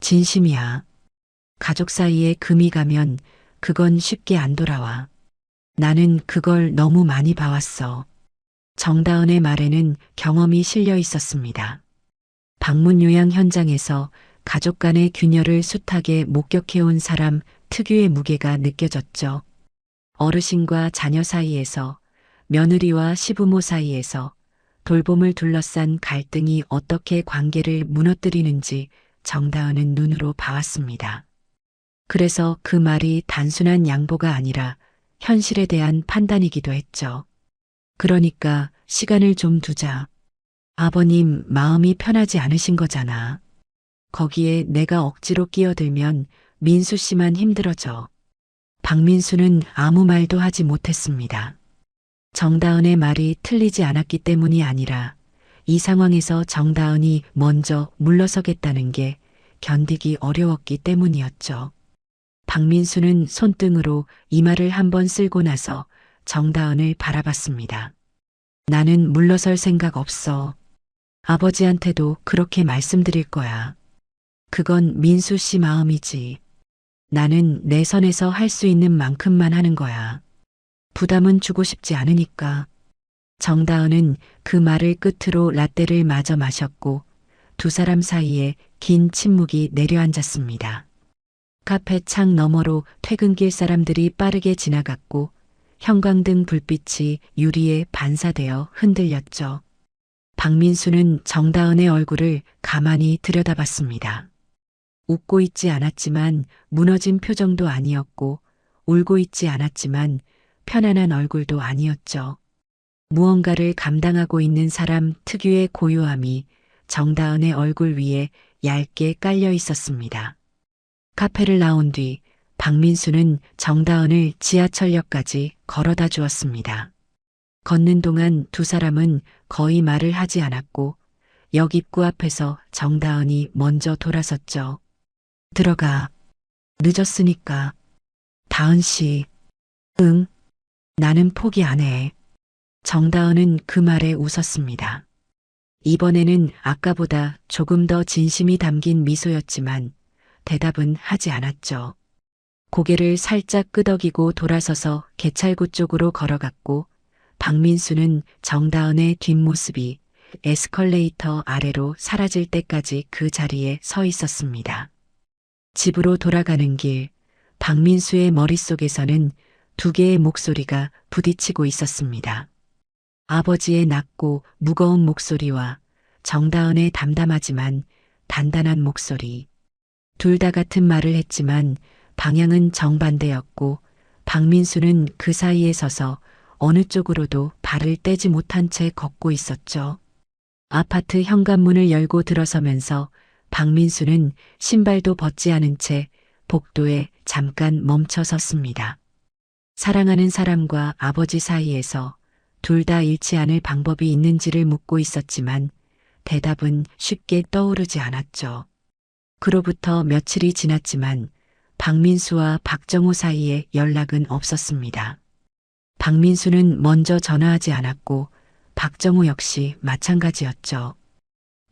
[SPEAKER 1] 진심이야. 가족 사이에 금이 가면 그건 쉽게 안 돌아와. 나는 그걸 너무 많이 봐왔어. 정다은의 말에는 경험이 실려 있었습니다. 방문 요양 현장에서 가족 간의 균열을 숱하게 목격해온 사람 특유의 무게가 느껴졌죠. 어르신과 자녀 사이에서, 며느리와 시부모 사이에서 돌봄을 둘러싼 갈등이 어떻게 관계를 무너뜨리는지 정다은은 눈으로 봐왔습니다. 그래서 그 말이 단순한 양보가 아니라 현실에 대한 판단이기도 했죠. 그러니까 시간을 좀 두자. 아버님 마음이 편하지 않으신 거잖아. 거기에 내가 억지로 끼어들면 민수 씨만 힘들어져. 박민수는 아무 말도 하지 못했습니다. 정다은의 말이 틀리지 않았기 때문이 아니라 이 상황에서 정다은이 먼저 물러서겠다는 게 견디기 어려웠기 때문이었죠. 박민수는 손등으로 이마를 한번 쓸고 나서 정다은을 바라봤습니다. 나는 물러설 생각 없어. 아버지한테도 그렇게 말씀드릴 거야. 그건 민수 씨 마음이지. 나는 내 선에서 할 수 있는 만큼만 하는 거야. 부담은 주고 싶지 않으니까. 정다은은 그 말을 끝으로 라떼를 마저 마셨고 두 사람 사이에 긴 침묵이 내려앉았습니다. 카페 창 너머로 퇴근길 사람들이 빠르게 지나갔고 형광등 불빛이 유리에 반사되어 흔들렸죠. 박민수는 정다은의 얼굴을 가만히 들여다봤습니다. 웃고 있지 않았지만 무너진 표정도 아니었고 울고 있지 않았지만 편안한 얼굴도 아니었죠. 무언가를 감당하고 있는 사람 특유의 고요함이 정다은의 얼굴 위에 얇게 깔려 있었습니다. 카페를 나온 뒤 박민수는 정다은을 지하철역까지 걸어다 주었습니다. 걷는 동안 두 사람은 거의 말을 하지 않았고 역 입구 앞에서 정다은이 먼저 돌아섰죠. 들어가. 늦었으니까. 다은 씨. 응. 나는 포기 안 해. 정다은은 그 말에 웃었습니다. 이번에는 아까보다 조금 더 진심이 담긴 미소였지만 대답은 하지 않았죠. 고개를 살짝 끄덕이고 돌아서서 개찰구 쪽으로 걸어갔고 박민수는 정다은의 뒷모습이 에스컬레이터 아래로 사라질 때까지 그 자리에 서 있었습니다. 집으로 돌아가는 길, 박민수의 머릿속에서는 두 개의 목소리가 부딪히고 있었습니다. 아버지의 낮고 무거운 목소리와 정다은의 담담하지만 단단한 목소리. 둘 다 같은 말을 했지만 방향은 정반대였고 박민수는 그 사이에 서서 어느 쪽으로도 발을 떼지 못한 채 걷고 있었죠. 아파트 현관문을 열고 들어서면서 박민수는 신발도 벗지 않은 채 복도에 잠깐 멈춰 섰습니다. 사랑하는 사람과 아버지 사이에서 둘 다 잃지 않을 방법이 있는지를 묻고 있었지만 대답은 쉽게 떠오르지 않았죠. 그로부터 며칠이 지났지만 박민수와 박정호 사이에 연락은 없었습니다. 박민수는 먼저 전화하지 않았고 박정호 역시 마찬가지였죠.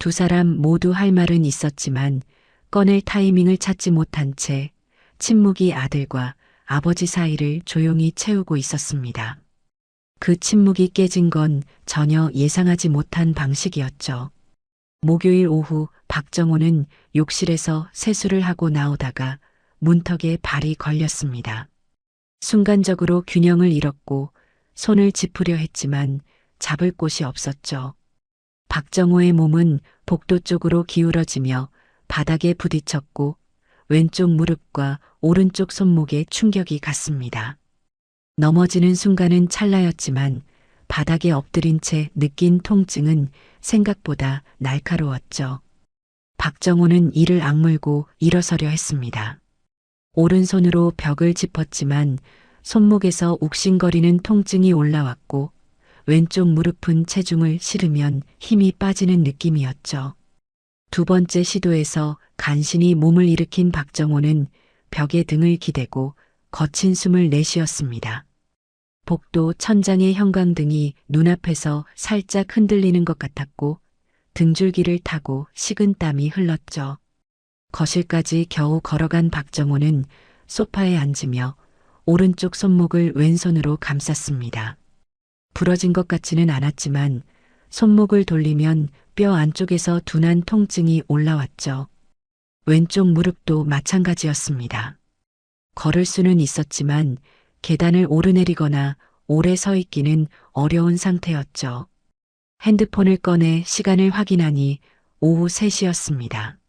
[SPEAKER 1] 두 사람 모두 할 말은 있었지만 꺼낼 타이밍을 찾지 못한 채 침묵이 아들과 아버지 사이를 조용히 채우고 있었습니다. 그 침묵이 깨진 건 전혀 예상하지 못한 방식이었죠. 목요일 오후 박정호는 욕실에서 세수를 하고 나오다가 문턱에 발이 걸렸습니다. 순간적으로 균형을 잃었고 손을 짚으려 했지만 잡을 곳이 없었죠. 박정호의 몸은 복도 쪽으로 기울어지며 바닥에 부딪혔고 왼쪽 무릎과 오른쪽 손목에 충격이 갔습니다. 넘어지는 순간은 찰나였지만 바닥에 엎드린 채 느낀 통증은 생각보다 날카로웠죠. 박정호는 이를 악물고 일어서려 했습니다. 오른손으로 벽을 짚었지만 손목에서 욱신거리는 통증이 올라왔고 왼쪽 무릎은 체중을 실으면 힘이 빠지는 느낌이었죠. 두 번째 시도에서 간신히 몸을 일으킨 박정호는 벽에 등을 기대고 거친 숨을 내쉬었습니다. 복도 천장의 형광등이 눈앞에서 살짝 흔들리는 것 같았고 등줄기를 타고 식은땀이 흘렀죠. 거실까지 겨우 걸어간 박정호는 소파에 앉으며 오른쪽 손목을 왼손으로 감쌌습니다. 부러진 것 같지는 않았지만 손목을 돌리면 뼈 안쪽에서 둔한 통증이 올라왔죠. 왼쪽 무릎도 마찬가지였습니다. 걸을 수는 있었지만 계단을 오르내리거나 오래 서 있기는 어려운 상태였죠. 핸드폰을 꺼내 시간을 확인하니 오후 3시였습니다.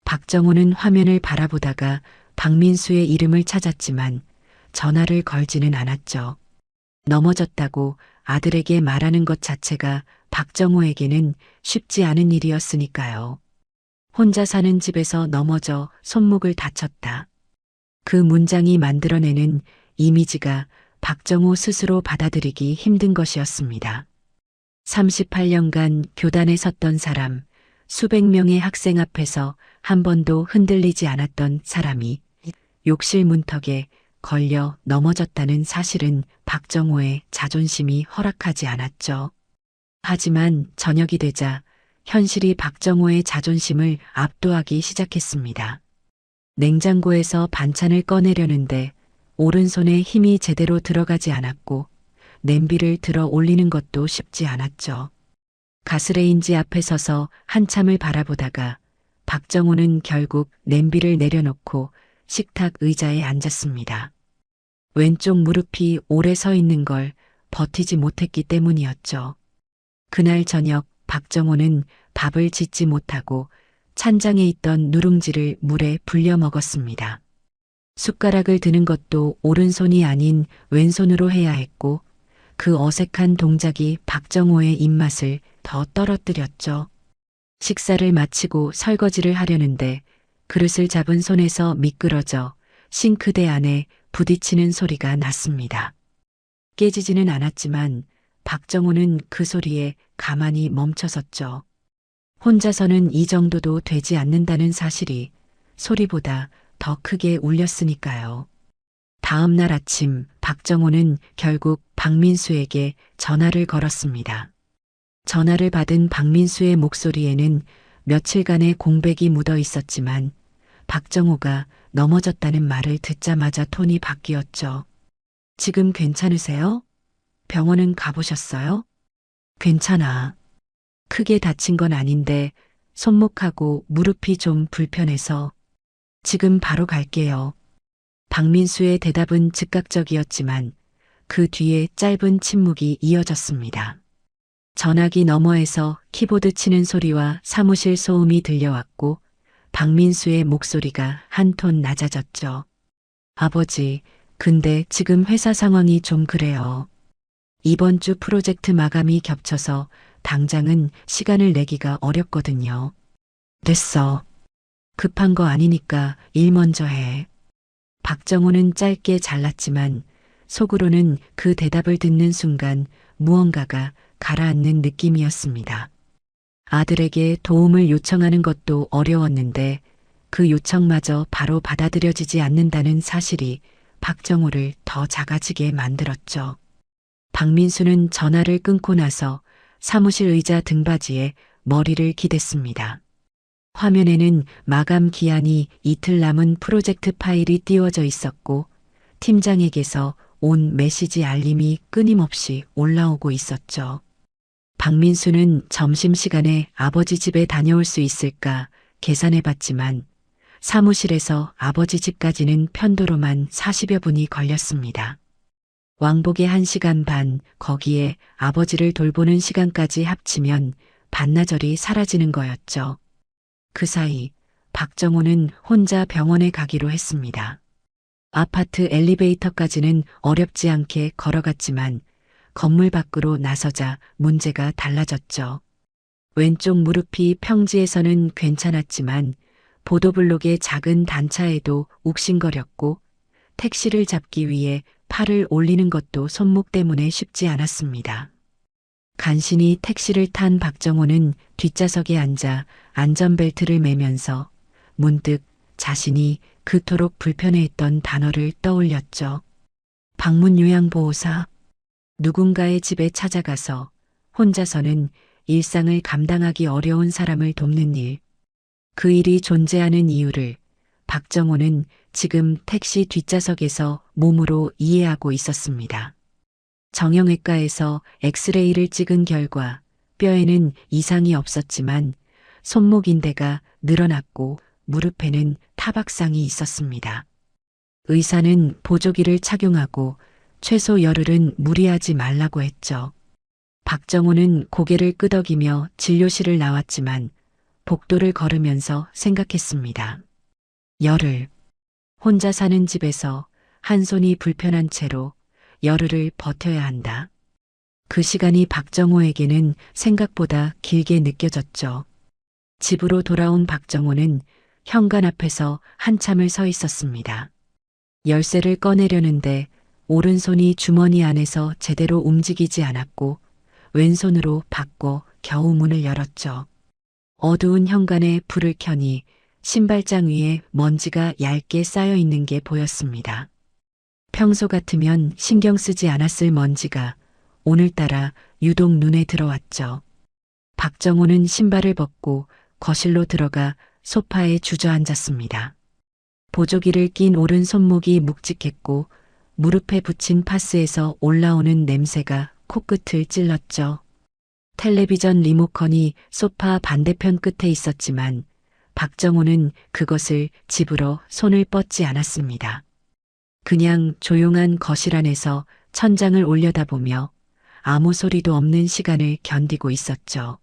[SPEAKER 1] 박정호는 화면을 바라보다가 박민수의 이름을 찾았지만 전화를 걸지는 않았죠. 넘어졌다고 아들에게 말하는 것 자체가 박정호에게는 쉽지 않은 일이었으니까요. 혼자 사는 집에서 넘어져 손목을 다쳤다. 그 문장이 만들어내는 이미지가 박정호 스스로 받아들이기 힘든 것이었습니다. 38년간 교단에 섰던 사람, 수백 명의 학생 앞에서 한 번도 흔들리지 않았던 사람이 욕실 문턱에 걸려 넘어졌다는 사실은 박정호의 자존심이 허락하지 않았죠. 하지만 저녁이 되자 현실이 박정호의 자존심을 압도하기 시작했습니다. 냉장고에서 반찬을 꺼내려는데 오른손에 힘이 제대로 들어가지 않았고 냄비를 들어 올리는 것도 쉽지 않았죠. 가스레인지 앞에 서서 한참을 바라보다가 박정호는 결국 냄비를 내려놓고 식탁 의자에 앉았습니다. 왼쪽 무릎이 오래 서 있는 걸 버티지 못했기 때문이었죠. 그날 저녁 박정호는 밥을 짓지 못하고 찬장에 있던 누룽지를 물에 불려 먹었습니다. 숟가락을 드는 것도 오른손이 아닌 왼손으로 해야 했고 그 어색한 동작이 박정호의 입맛을 더 떨어뜨렸죠. 식사를 마치고 설거지를 하려는데 그릇을 잡은 손에서 미끄러져 싱크대 안에 부딪히는 소리가 났습니다. 깨지지는 않았지만 박정호는 그 소리에 가만히 멈춰섰죠. 혼자서는 이 정도도 되지 않는다는 사실이 소리보다 더 크게 울렸으니까요. 다음 날 아침 박정호는 결국 박민수에게 전화를 걸었습니다. 전화를 받은 박민수의 목소리에는 며칠간의 공백이 묻어 있었지만 박정호가 넘어졌다는 말을 듣자마자 톤이 바뀌었죠. 지금 괜찮으세요? 병원은 가보셨어요? 괜찮아. 크게 다친 건 아닌데 손목하고 무릎이 좀 불편해서 지금 바로 갈게요. 박민수의 대답은 즉각적이었지만 그 뒤에 짧은 침묵이 이어졌습니다. 전화기 너머에서 키보드 치는 소리와 사무실 소음이 들려왔고 박민수의 목소리가 한 톤 낮아졌죠. 아버지, 근데 지금 회사 상황이 좀 그래요. 이번 주 프로젝트 마감이 겹쳐서 당장은 시간을 내기가 어렵거든요. 됐어. 급한 거 아니니까 일 먼저 해. 박정호는 짧게 잘랐지만 속으로는 그 대답을 듣는 순간 무언가가 가라앉는 느낌이었습니다. 아들에게 도움을 요청하는 것도 어려웠는데 그 요청마저 바로 받아들여지지 않는다는 사실이 박정호를 더 작아지게 만들었죠. 박민수는 전화를 끊고 나서 사무실 의자 등받이에 머리를 기댔습니다. 화면에는 마감 기한이 이틀 남은 프로젝트 파일이 띄워져 있었고 팀장에게서 온 메시지 알림이 끊임없이 올라오고 있었죠. 박민수는 점심시간에 아버지 집에 다녀올 수 있을까 계산해 봤지만 사무실에서 아버지 집까지는 편도로만 40여 분이 걸렸습니다. 왕복의 1시간 반, 거기에 아버지를 돌보는 시간까지 합치면 반나절이 사라지는 거였죠. 그 사이 박정호는 혼자 병원에 가기로 했습니다. 아파트 엘리베이터까지는 어렵지 않게 걸어갔지만 건물 밖으로 나서자 문제가 달라졌죠. 왼쪽 무릎이 평지에서는 괜찮았지만 보도블록의 작은 단차에도 욱신거렸고 택시를 잡기 위해 팔을 올리는 것도 손목 때문에 쉽지 않았습니다. 간신히 택시를 탄 박정호는 뒷좌석에 앉아 안전벨트를 매면서 문득 자신이 그토록 불편해했던 단어를 떠올렸죠. 방문 요양보호사. 누군가의 집에 찾아가서 혼자서는 일상을 감당하기 어려운 사람을 돕는 일. 그 일이 존재하는 이유를 박정호는 지금 택시 뒷좌석에서 몸으로 이해하고 있었습니다. 정형외과에서 엑스레이를 찍은 결과 뼈에는 이상이 없었지만 손목 인대가 늘어났고 무릎에는 타박상이 있었습니다. 의사는 보조기를 착용하고 최소 열흘은 무리하지 말라고 했죠. 박정호는 고개를 끄덕이며 진료실을 나왔지만 복도를 걸으면서 생각했습니다. 열흘. 혼자 사는 집에서 한 손이 불편한 채로 열흘을 버텨야 한다. 그 시간이 박정호에게는 생각보다 길게 느껴졌죠. 집으로 돌아온 박정호는 현관 앞에서 한참을 서 있었습니다. 열쇠를 꺼내려는데 오른손이 주머니 안에서 제대로 움직이지 않았고 왼손으로 바꿔 겨우 문을 열었죠. 어두운 현관에 불을 켜니 신발장 위에 먼지가 얇게 쌓여 있는 게 보였습니다. 평소 같으면 신경 쓰지 않았을 먼지가 오늘따라 유독 눈에 들어왔죠. 박정호는 신발을 벗고 거실로 들어가 소파에 주저앉았습니다. 보조기를 낀 오른 손목이 묵직했고 무릎에 붙인 파스에서 올라오는 냄새가 코끝을 찔렀죠. 텔레비전 리모컨이 소파 반대편 끝에 있었지만 박정호는 그것을 집으러 손을 뻗지 않았습니다. 그냥 조용한 거실 안에서 천장을 올려다보며 아무 소리도 없는 시간을 견디고 있었죠.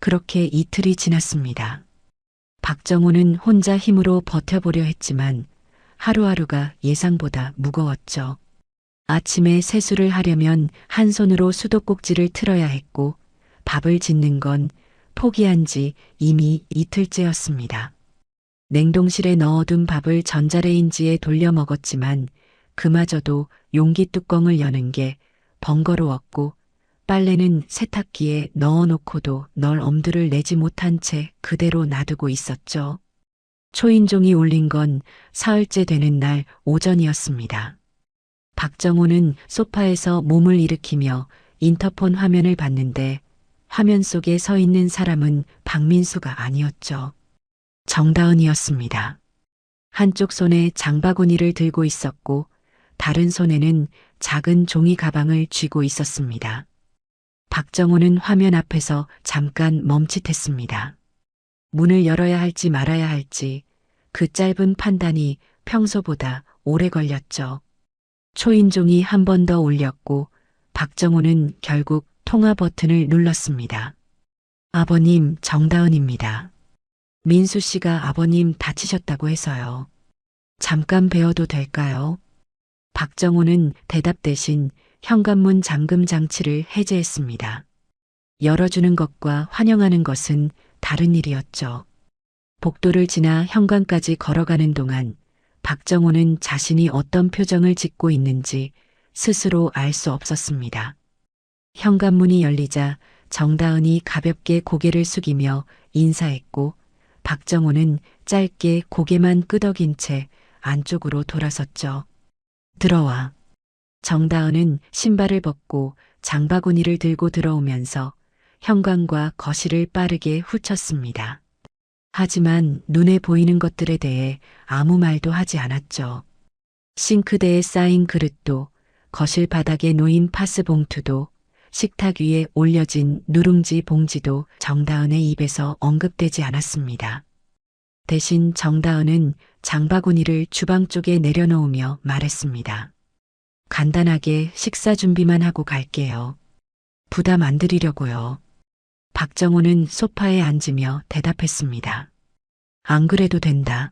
[SPEAKER 1] 그렇게 이틀이 지났습니다. 박정호는 혼자 힘으로 버텨보려 했지만 하루하루가 예상보다 무거웠죠. 아침에 세수를 하려면 한 손으로 수도꼭지를 틀어야 했고 밥을 짓는 건 포기한 지 이미 이틀째였습니다. 냉동실에 넣어둔 밥을 전자레인지에 돌려 먹었지만 그마저도 용기 뚜껑을 여는 게 번거로웠고 빨래는 세탁기에 넣어놓고도 널 엄두를 내지 못한 채 그대로 놔두고 있었죠. 초인종이 울린 건 사흘째 되는 날 오전이었습니다. 박정호는 소파에서 몸을 일으키며 인터폰 화면을 봤는데 화면 속에 서 있는 사람은 박민수가 아니었죠. 정다은이었습니다. 한쪽 손에 장바구니를 들고 있었고 다른 손에는 작은 종이 가방을 쥐고 있었습니다. 박정호는 화면 앞에서 잠깐 멈칫했습니다. 문을 열어야 할지 말아야 할지 그 짧은 판단이 평소보다 오래 걸렸죠. 초인종이 한 번 더 울렸고 박정호는 결국 통화 버튼을 눌렀습니다. 아버님, 정다은입니다. 민수 씨가 아버님 다치셨다고 해서요. 잠깐 뵈어도 될까요? 박정호는 대답 대신 현관문 잠금 장치를 해제했습니다. 열어주는 것과 환영하는 것은 다른 일이었죠. 복도를 지나 현관까지 걸어가는 동안 박정호는 자신이 어떤 표정을 짓고 있는지 스스로 알 수 없었습니다. 현관문이 열리자 정다은이 가볍게 고개를 숙이며 인사했고 박정호는 짧게 고개만 끄덕인 채 안쪽으로 돌아섰죠. 들어와. 정다은은 신발을 벗고 장바구니를 들고 들어오면서 현관과 거실을 빠르게 훑었습니다. 하지만 눈에 보이는 것들에 대해 아무 말도 하지 않았죠. 싱크대에 쌓인 그릇도, 거실 바닥에 놓인 파스 봉투도, 식탁 위에 올려진 누룽지 봉지도 정다은의 입에서 언급되지 않았습니다. 대신 정다은은 장바구니를 주방 쪽에 내려놓으며 말했습니다. 간단하게 식사 준비만 하고 갈게요. 부담 안 드리려고요. 박정호는 소파에 앉으며 대답했습니다. 안 그래도 된다.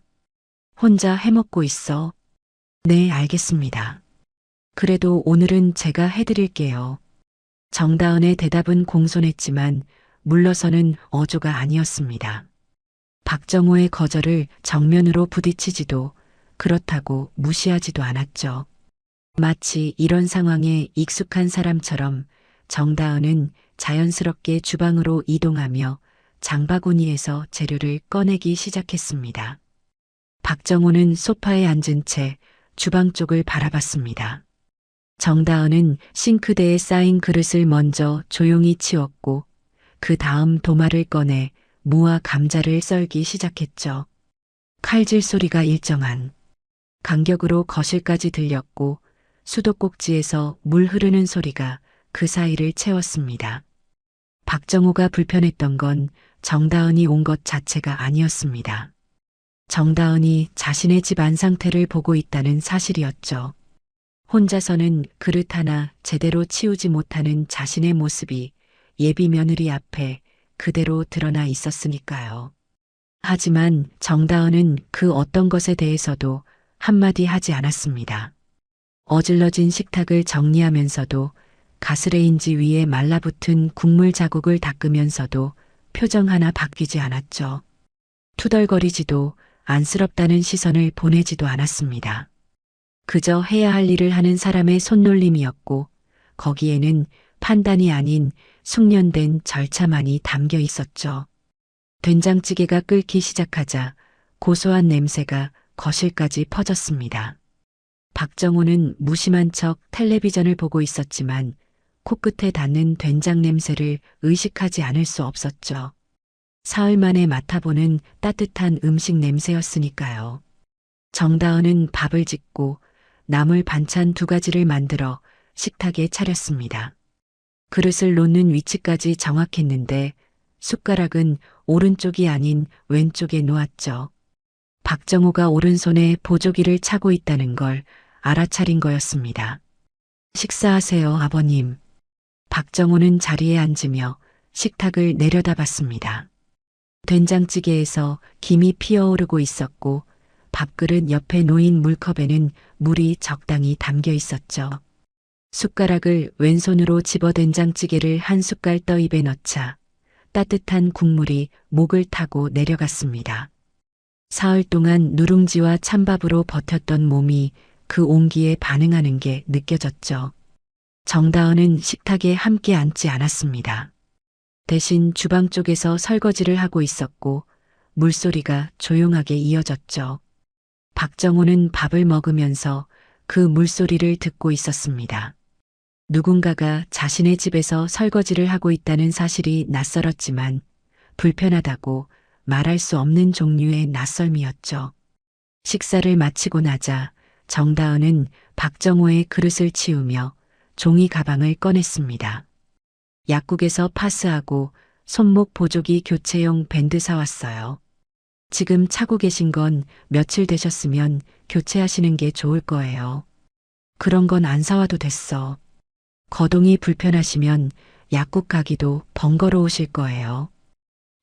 [SPEAKER 1] 혼자 해먹고 있어. 네, 알겠습니다. 그래도 오늘은 제가 해드릴게요. 정다은의 대답은 공손했지만 물러서는 어조가 아니었습니다. 박정호의 거절을 정면으로 부딪히지도 그렇다고 무시하지도 않았죠. 마치 이런 상황에 익숙한 사람처럼 정다은은 자연스럽게 주방으로 이동하며 장바구니에서 재료를 꺼내기 시작했습니다. 박정호는 소파에 앉은 채 주방 쪽을 바라봤습니다. 정다은은 싱크대에 쌓인 그릇을 먼저 조용히 치웠고 그 다음 도마를 꺼내 무와 감자를 썰기 시작했죠. 칼질 소리가 일정한 간격으로 거실까지 들렸고 수도꼭지에서 물 흐르는 소리가 그 사이를 채웠습니다. 박정호가 불편했던 건 정다은이 온 것 자체가 아니었습니다. 정다은이 자신의 집 안 상태를 보고 있다는 사실이었죠. 혼자서는 그릇 하나 제대로 치우지 못하는 자신의 모습이 예비 며느리 앞에 그대로 드러나 있었으니까요. 하지만 정다은은 그 어떤 것에 대해서도 한마디 하지 않았습니다. 어질러진 식탁을 정리하면서도 가스레인지 위에 말라붙은 국물 자국을 닦으면서도 표정 하나 바뀌지 않았죠. 투덜거리지도 안쓰럽다는 시선을 보내지도 않았습니다. 그저 해야 할 일을 하는 사람의 손놀림이었고 거기에는 판단이 아닌 숙련된 절차만이 담겨 있었죠. 된장찌개가 끓기 시작하자 고소한 냄새가 거실까지 퍼졌습니다. 박정호는 무심한 척 텔레비전을 보고 있었지만 코끝에 닿는 된장 냄새를 의식하지 않을 수 없었죠. 사흘 만에 맡아보는 따뜻한 음식 냄새였으니까요. 정다은은 밥을 짓고 나물 반찬 2가지를 만들어 식탁에 차렸습니다. 그릇을 놓는 위치까지 정확했는데 숟가락은 오른쪽이 아닌 왼쪽에 놓았죠. 박정호가 오른손에 보조기를 차고 있다는 걸 알아차린 거였습니다. 식사하세요, 아버님. 박정호는 자리에 앉으며 식탁을 내려다봤습니다. 된장찌개에서 김이 피어오르고 있었고 밥그릇 옆에 놓인 물컵에는 물이 적당히 담겨 있었죠. 숟가락을 왼손으로 집어 된장찌개를 한 숟갈 떠 입에 넣자 따뜻한 국물이 목을 타고 내려갔습니다. 사흘 동안 누룽지와 찬밥으로 버텼던 몸이 그 온기에 반응하는 게 느껴졌죠. 정다은은 식탁에 함께 앉지 않았습니다. 대신 주방 쪽에서 설거지를 하고 있었고 물소리가 조용하게 이어졌죠. 박정호는 밥을 먹으면서 그 물소리를 듣고 있었습니다. 누군가가 자신의 집에서 설거지를 하고 있다는 사실이 낯설었지만 불편하다고 말할 수 없는 종류의 낯설미였죠. 식사를 마치고 나자 정다은은 박정호의 그릇을 치우며 종이 가방을 꺼냈습니다. 약국에서 파스하고 손목 보조기 교체용 밴드 사왔어요. 지금 차고 계신 건 며칠 되셨으면 교체하시는 게 좋을 거예요. 그런 건 안 사와도 됐어. 거동이 불편하시면 약국 가기도 번거로우실 거예요.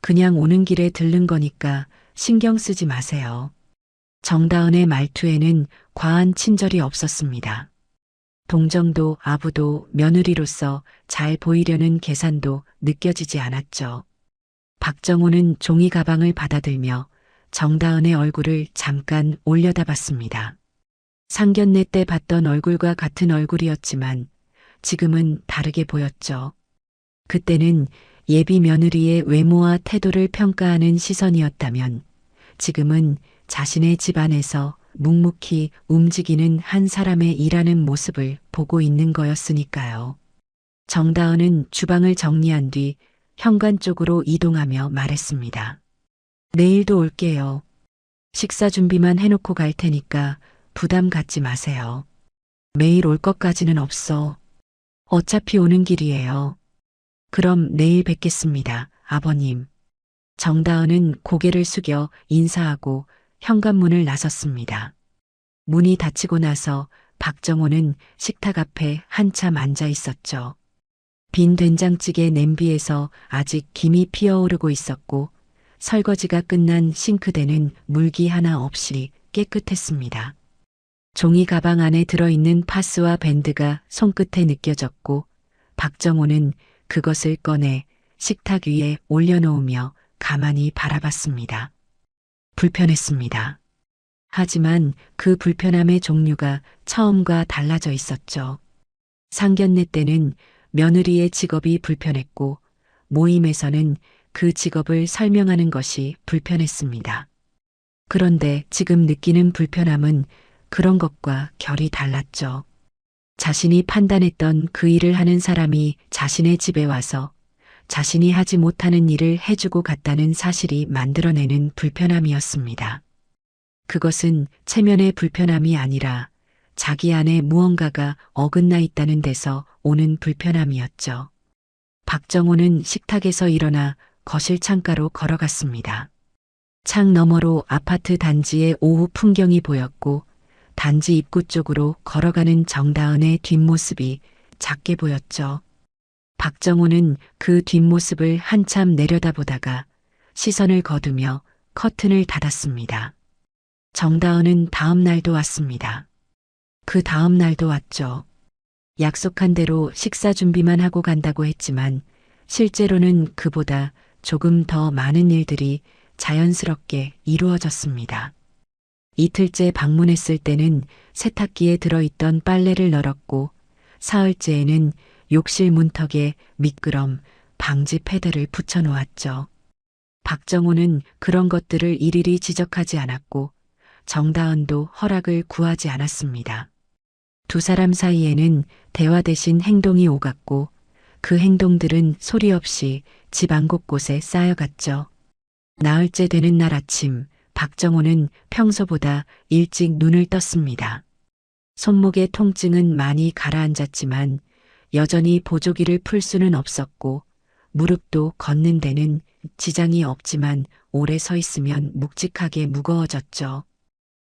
[SPEAKER 1] 그냥 오는 길에 들른 거니까 신경 쓰지 마세요. 정다은의 말투에는 과한 친절이 없었습니다. 동정도 아부도 며느리로서 잘 보이려는 계산도 느껴지지 않았죠. 박정호는 종이 가방을 받아들며 정다은의 얼굴을 잠깐 올려다봤습니다. 상견례 때 봤던 얼굴과 같은 얼굴이었지만 지금은 다르게 보였죠. 그때는 예비 며느리의 외모와 태도를 평가하는 시선이었다면 지금은 자신의 집안에서 묵묵히 움직이는 한 사람의 일하는 모습을 보고 있는 거였으니까요. 정다은은 주방을 정리한 뒤 현관 쪽으로 이동하며 말했습니다. 내일도 올게요. 식사 준비만 해놓고 갈 테니까 부담 갖지 마세요. 매일 올 것까지는 없어. 어차피 오는 길이에요. 그럼 내일 뵙겠습니다, 아버님. 정다은은 고개를 숙여 인사하고 현관문을 나섰습니다. 문이 닫히고 나서 박정호는 식탁 앞에 한참 앉아 있었죠. 빈 된장찌개 냄비에서 아직 김이 피어오르고 있었고 설거지가 끝난 싱크대는 물기 하나 없이 깨끗했습니다. 종이 가방 안에 들어있는 파스와 밴드가 손끝에 느껴졌고 박정호는 그것을 꺼내 식탁 위에 올려놓으며 가만히 바라봤습니다. 불편했습니다. 하지만 그 불편함의 종류가 처음과 달라져 있었죠. 상견례 때는 며느리의 직업이 불편했고 모임에서는 그 직업을 설명하는 것이 불편했습니다. 그런데 지금 느끼는 불편함은 그런 것과 결이 달랐죠. 자신이 판단했던 그 일을 하는 사람이 자신의 집에 와서 자신이 하지 못하는 일을 해주고 갔다는 사실이 만들어내는 불편함이었습니다. 그것은 체면의 불편함이 아니라 자기 안에 무언가가 어긋나 있다는 데서 오는 불편함이었죠. 박정호는 식탁에서 일어나 거실 창가로 걸어갔습니다. 창 너머로 아파트 단지의 오후 풍경이 보였고 단지 입구 쪽으로 걸어가는 정다은의 뒷모습이 작게 보였죠. 박정호는 그 뒷모습을 한참 내려다보다가 시선을 거두며 커튼을 닫았습니다. 정다은은 다음 날도 왔습니다. 그 다음 날도 왔죠. 약속한 대로 식사 준비만 하고 간다고 했지만 실제로는 그보다 조금 더 많은 일들이 자연스럽게 이루어졌습니다. 이틀째 방문했을 때는 세탁기에 들어있던 빨래를 널었고 사흘째에는 욕실 문턱에 미끄럼 방지 패드를 붙여놓았죠. 박정호는 그런 것들을 일일이 지적하지 않았고 정다은도 허락을 구하지 않았습니다. 두 사람 사이에는 대화 대신 행동이 오갔고 그 행동들은 소리 없이 집안 곳곳에 쌓여갔죠. 나흘째 되는 날 아침 박정호는 평소보다 일찍 눈을 떴습니다. 손목의 통증은 많이 가라앉았지만 여전히 보조기를 풀 수는 없었고 무릎도 걷는 데는 지장이 없지만 오래 서 있으면 묵직하게 무거워졌죠.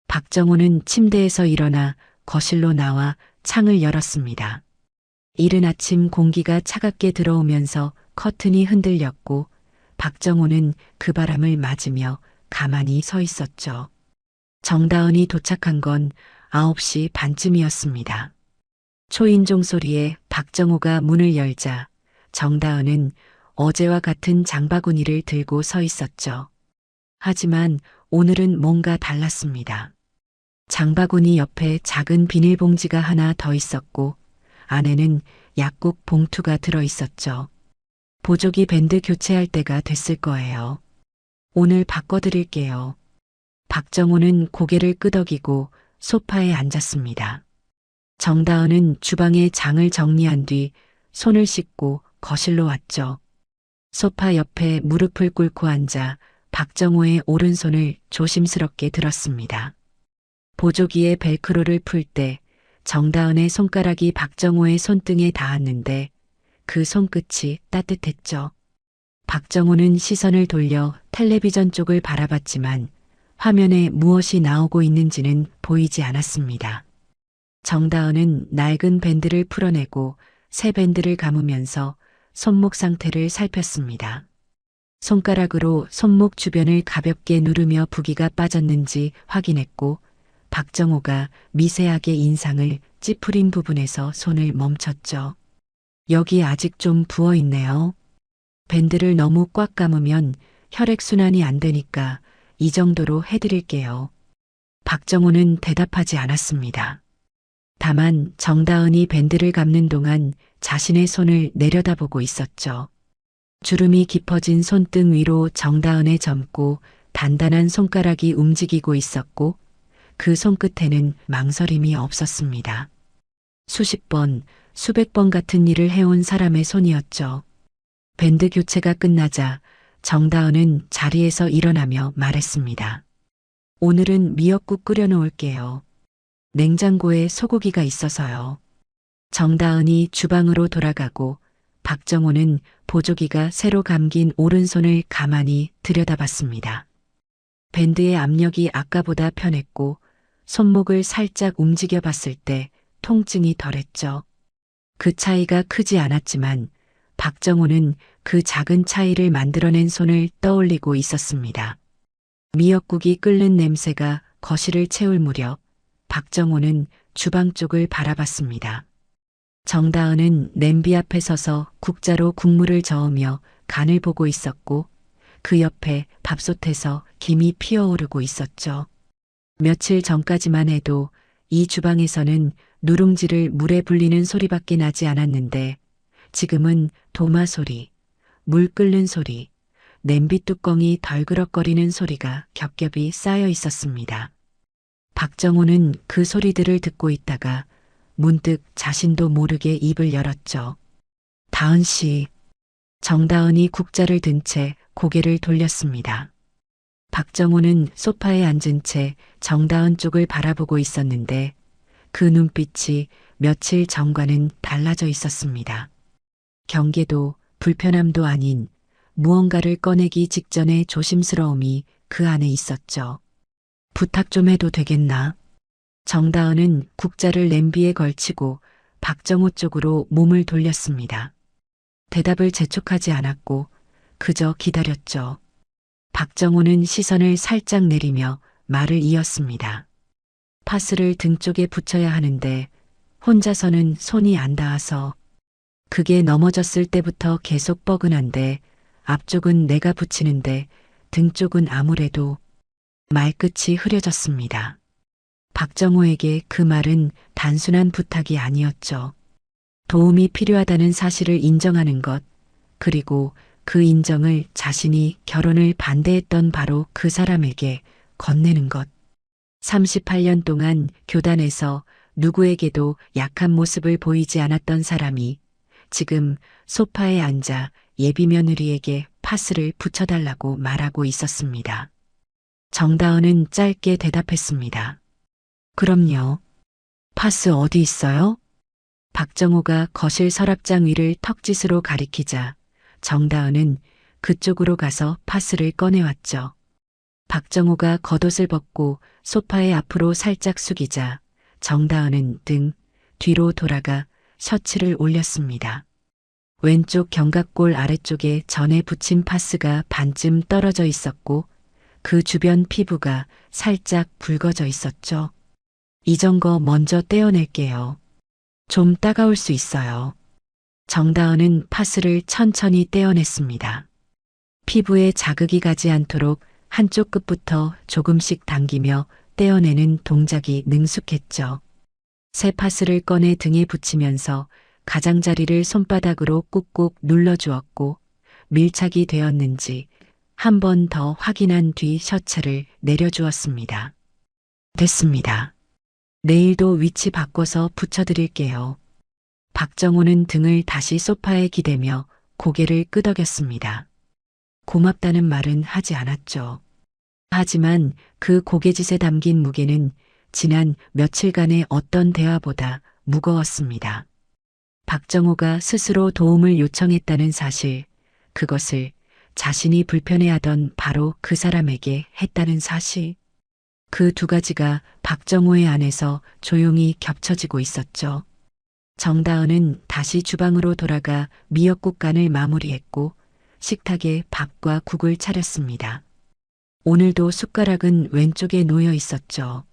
[SPEAKER 1] 박정호는 침대에서 일어나 거실로 나와 창을 열었습니다. 이른 아침 공기가 차갑게 들어오면서 커튼이 흔들렸고 박정호는 그 바람을 맞으며 가만히 서 있었죠. 정다은이 도착한 건 9시 반쯤이었습니다. 초인종 소리에 박정호가 문을 열자 정다은은 어제와 같은 장바구니를 들고 서 있었죠. 하지만 오늘은 뭔가 달랐습니다. 장바구니 옆에 작은 비닐봉지가 하나 더 있었고 안에는 약국 봉투가 들어 있었죠. 보조기 밴드 교체할 때가 됐을 거예요. 오늘 바꿔드릴게요. 박정호는 고개를 끄덕이고 소파에 앉았습니다. 정다은은 주방에 장을 정리한 뒤 손을 씻고 거실로 왔죠. 소파 옆에 무릎을 꿇고 앉아 박정호의 오른손을 조심스럽게 들었습니다. 보조기의 벨크로를 풀 때 정다은의 손가락이 박정호의 손등에 닿았는데 그 손끝이 따뜻했죠. 박정호는 시선을 돌려 텔레비전 쪽을 바라봤지만 화면에 무엇이 나오고 있는지는 보이지 않았습니다. 정다은은 낡은 밴드를 풀어내고 새 밴드를 감으면서 손목 상태를 살폈습니다. 손가락으로 손목 주변을 가볍게 누르며 부기가 빠졌는지 확인했고 박정호가 미세하게 인상을 찌푸린 부분에서 손을 멈췄죠. 여기 아직 좀 부어 있네요. 밴드를 너무 꽉 감으면 혈액순환이 안 되니까 이 정도로 해드릴게요. 박정호는 대답하지 않았습니다. 다만 정다은이 밴드를 감는 동안 자신의 손을 내려다보고 있었죠. 주름이 깊어진 손등 위로 정다은의 젊고 단단한 손가락이 움직이고 있었고 그 손끝에는 망설임이 없었습니다. 수십 번, 수백 번 같은 일을 해온 사람의 손이었죠. 밴드 교체가 끝나자 정다은은 자리에서 일어나며 말했습니다. 오늘은 미역국 끓여 놓을게요. 냉장고에 소고기가 있어서요. 정다은이 주방으로 돌아가고 박정호는 보조기가 새로 감긴 오른손을 가만히 들여다봤습니다. 밴드의 압력이 아까보다 편했고 손목을 살짝 움직여 봤을 때 통증이 덜했죠. 그 차이가 크지 않았지만 박정호는 그 작은 차이를 만들어낸 손을 떠올리고 있었습니다. 미역국이 끓는 냄새가 거실을 채울 무렵 박정호는 주방 쪽을 바라봤습니다. 정다은은 냄비 앞에 서서 국자로 국물을 저으며 간을 보고 있었고 그 옆에 밥솥에서 김이 피어오르고 있었죠. 며칠 전까지만 해도 이 주방에서는 누룽지를 물에 불리는 소리밖에 나지 않았는데 지금은 도마 소리, 물 끓는 소리, 냄비 뚜껑이 덜그럭거리는 소리가 겹겹이 쌓여 있었습니다. 박정호는 그 소리들을 듣고 있다가 문득 자신도 모르게 입을 열었죠. 다은 씨. 정다은이 국자를 든 채 고개를 돌렸습니다. 박정호는 소파에 앉은 채 정다은 쪽을 바라보고 있었는데 그 눈빛이 며칠 전과는 달라져 있었습니다. 경계도 불편함도 아닌 무언가를 꺼내기 직전의 조심스러움이 그 안에 있었죠. 부탁 좀 해도 되겠나? 정다은은 국자를 냄비에 걸치고 박정호 쪽으로 몸을 돌렸습니다. 대답을 재촉하지 않았고 그저 기다렸죠. 박정호는 시선을 살짝 내리며 말을 이었습니다. 파스를 등 쪽에 붙여야 하는데 혼자서는 손이 안 닿아서 그게 넘어졌을 때부터 계속 뻐근한데 앞쪽은 내가 붙이는데 등 쪽은 아무래도 말끝이 흐려졌습니다. 박정호에게 그 말은 단순한 부탁이 아니었죠. 도움이 필요하다는 사실을 인정하는 것, 그리고 그 인정을 자신이 결혼을 반대했던 바로 그 사람에게 건네는 것. 38년 동안 교단에서 누구에게도 약한 모습을 보이지 않았던 사람이 지금 소파에 앉아 예비 며느리에게 파스를 붙여달라고 말하고 있었습니다. 정다은은 짧게 대답했습니다. 그럼요. 파스 어디 있어요? 박정호가 거실 서랍장 위를 턱짓으로 가리키자 정다은은 그쪽으로 가서 파스를 꺼내왔죠. 박정호가 겉옷을 벗고 소파의 앞으로 살짝 숙이자 정다은은 등 뒤로 돌아가 셔츠를 올렸습니다. 왼쪽 견갑골 아래쪽에 전에 붙인 파스가 반쯤 떨어져 있었고 그 주변 피부가 살짝 붉어져 있었죠. 잊은 거 먼저 떼어낼게요. 좀 따가울 수 있어요. 정다은은 파스를 천천히 떼어냈습니다. 피부에 자극이 가지 않도록 한쪽 끝부터 조금씩 당기며 떼어내는 동작이 능숙했죠. 새 파스를 꺼내 등에 붙이면서 가장자리를 손바닥으로 꾹꾹 눌러주었고 밀착이 되었는지 한 번 더 확인한 뒤 셔츠를 내려주었습니다. 됐습니다. 내일도 위치 바꿔서 붙여드릴게요. 박정호는 등을 다시 소파에 기대며 고개를 끄덕였습니다. 고맙다는 말은 하지 않았죠. 하지만 그 고개짓에 담긴 무게는 지난 며칠간의 어떤 대화보다 무거웠습니다. 박정호가 스스로 도움을 요청했다는 사실, 그것을 자신이 불편해하던 바로 그 사람에게 했다는 사실, 그 두 가지가 박정호의 안에서 조용히 겹쳐지고 있었죠. 정다은은 다시 주방으로 돌아가 미역국 간을 마무리했고 식탁에 밥과 국을 차렸습니다. 오늘도 숟가락은 왼쪽에 놓여 있었죠.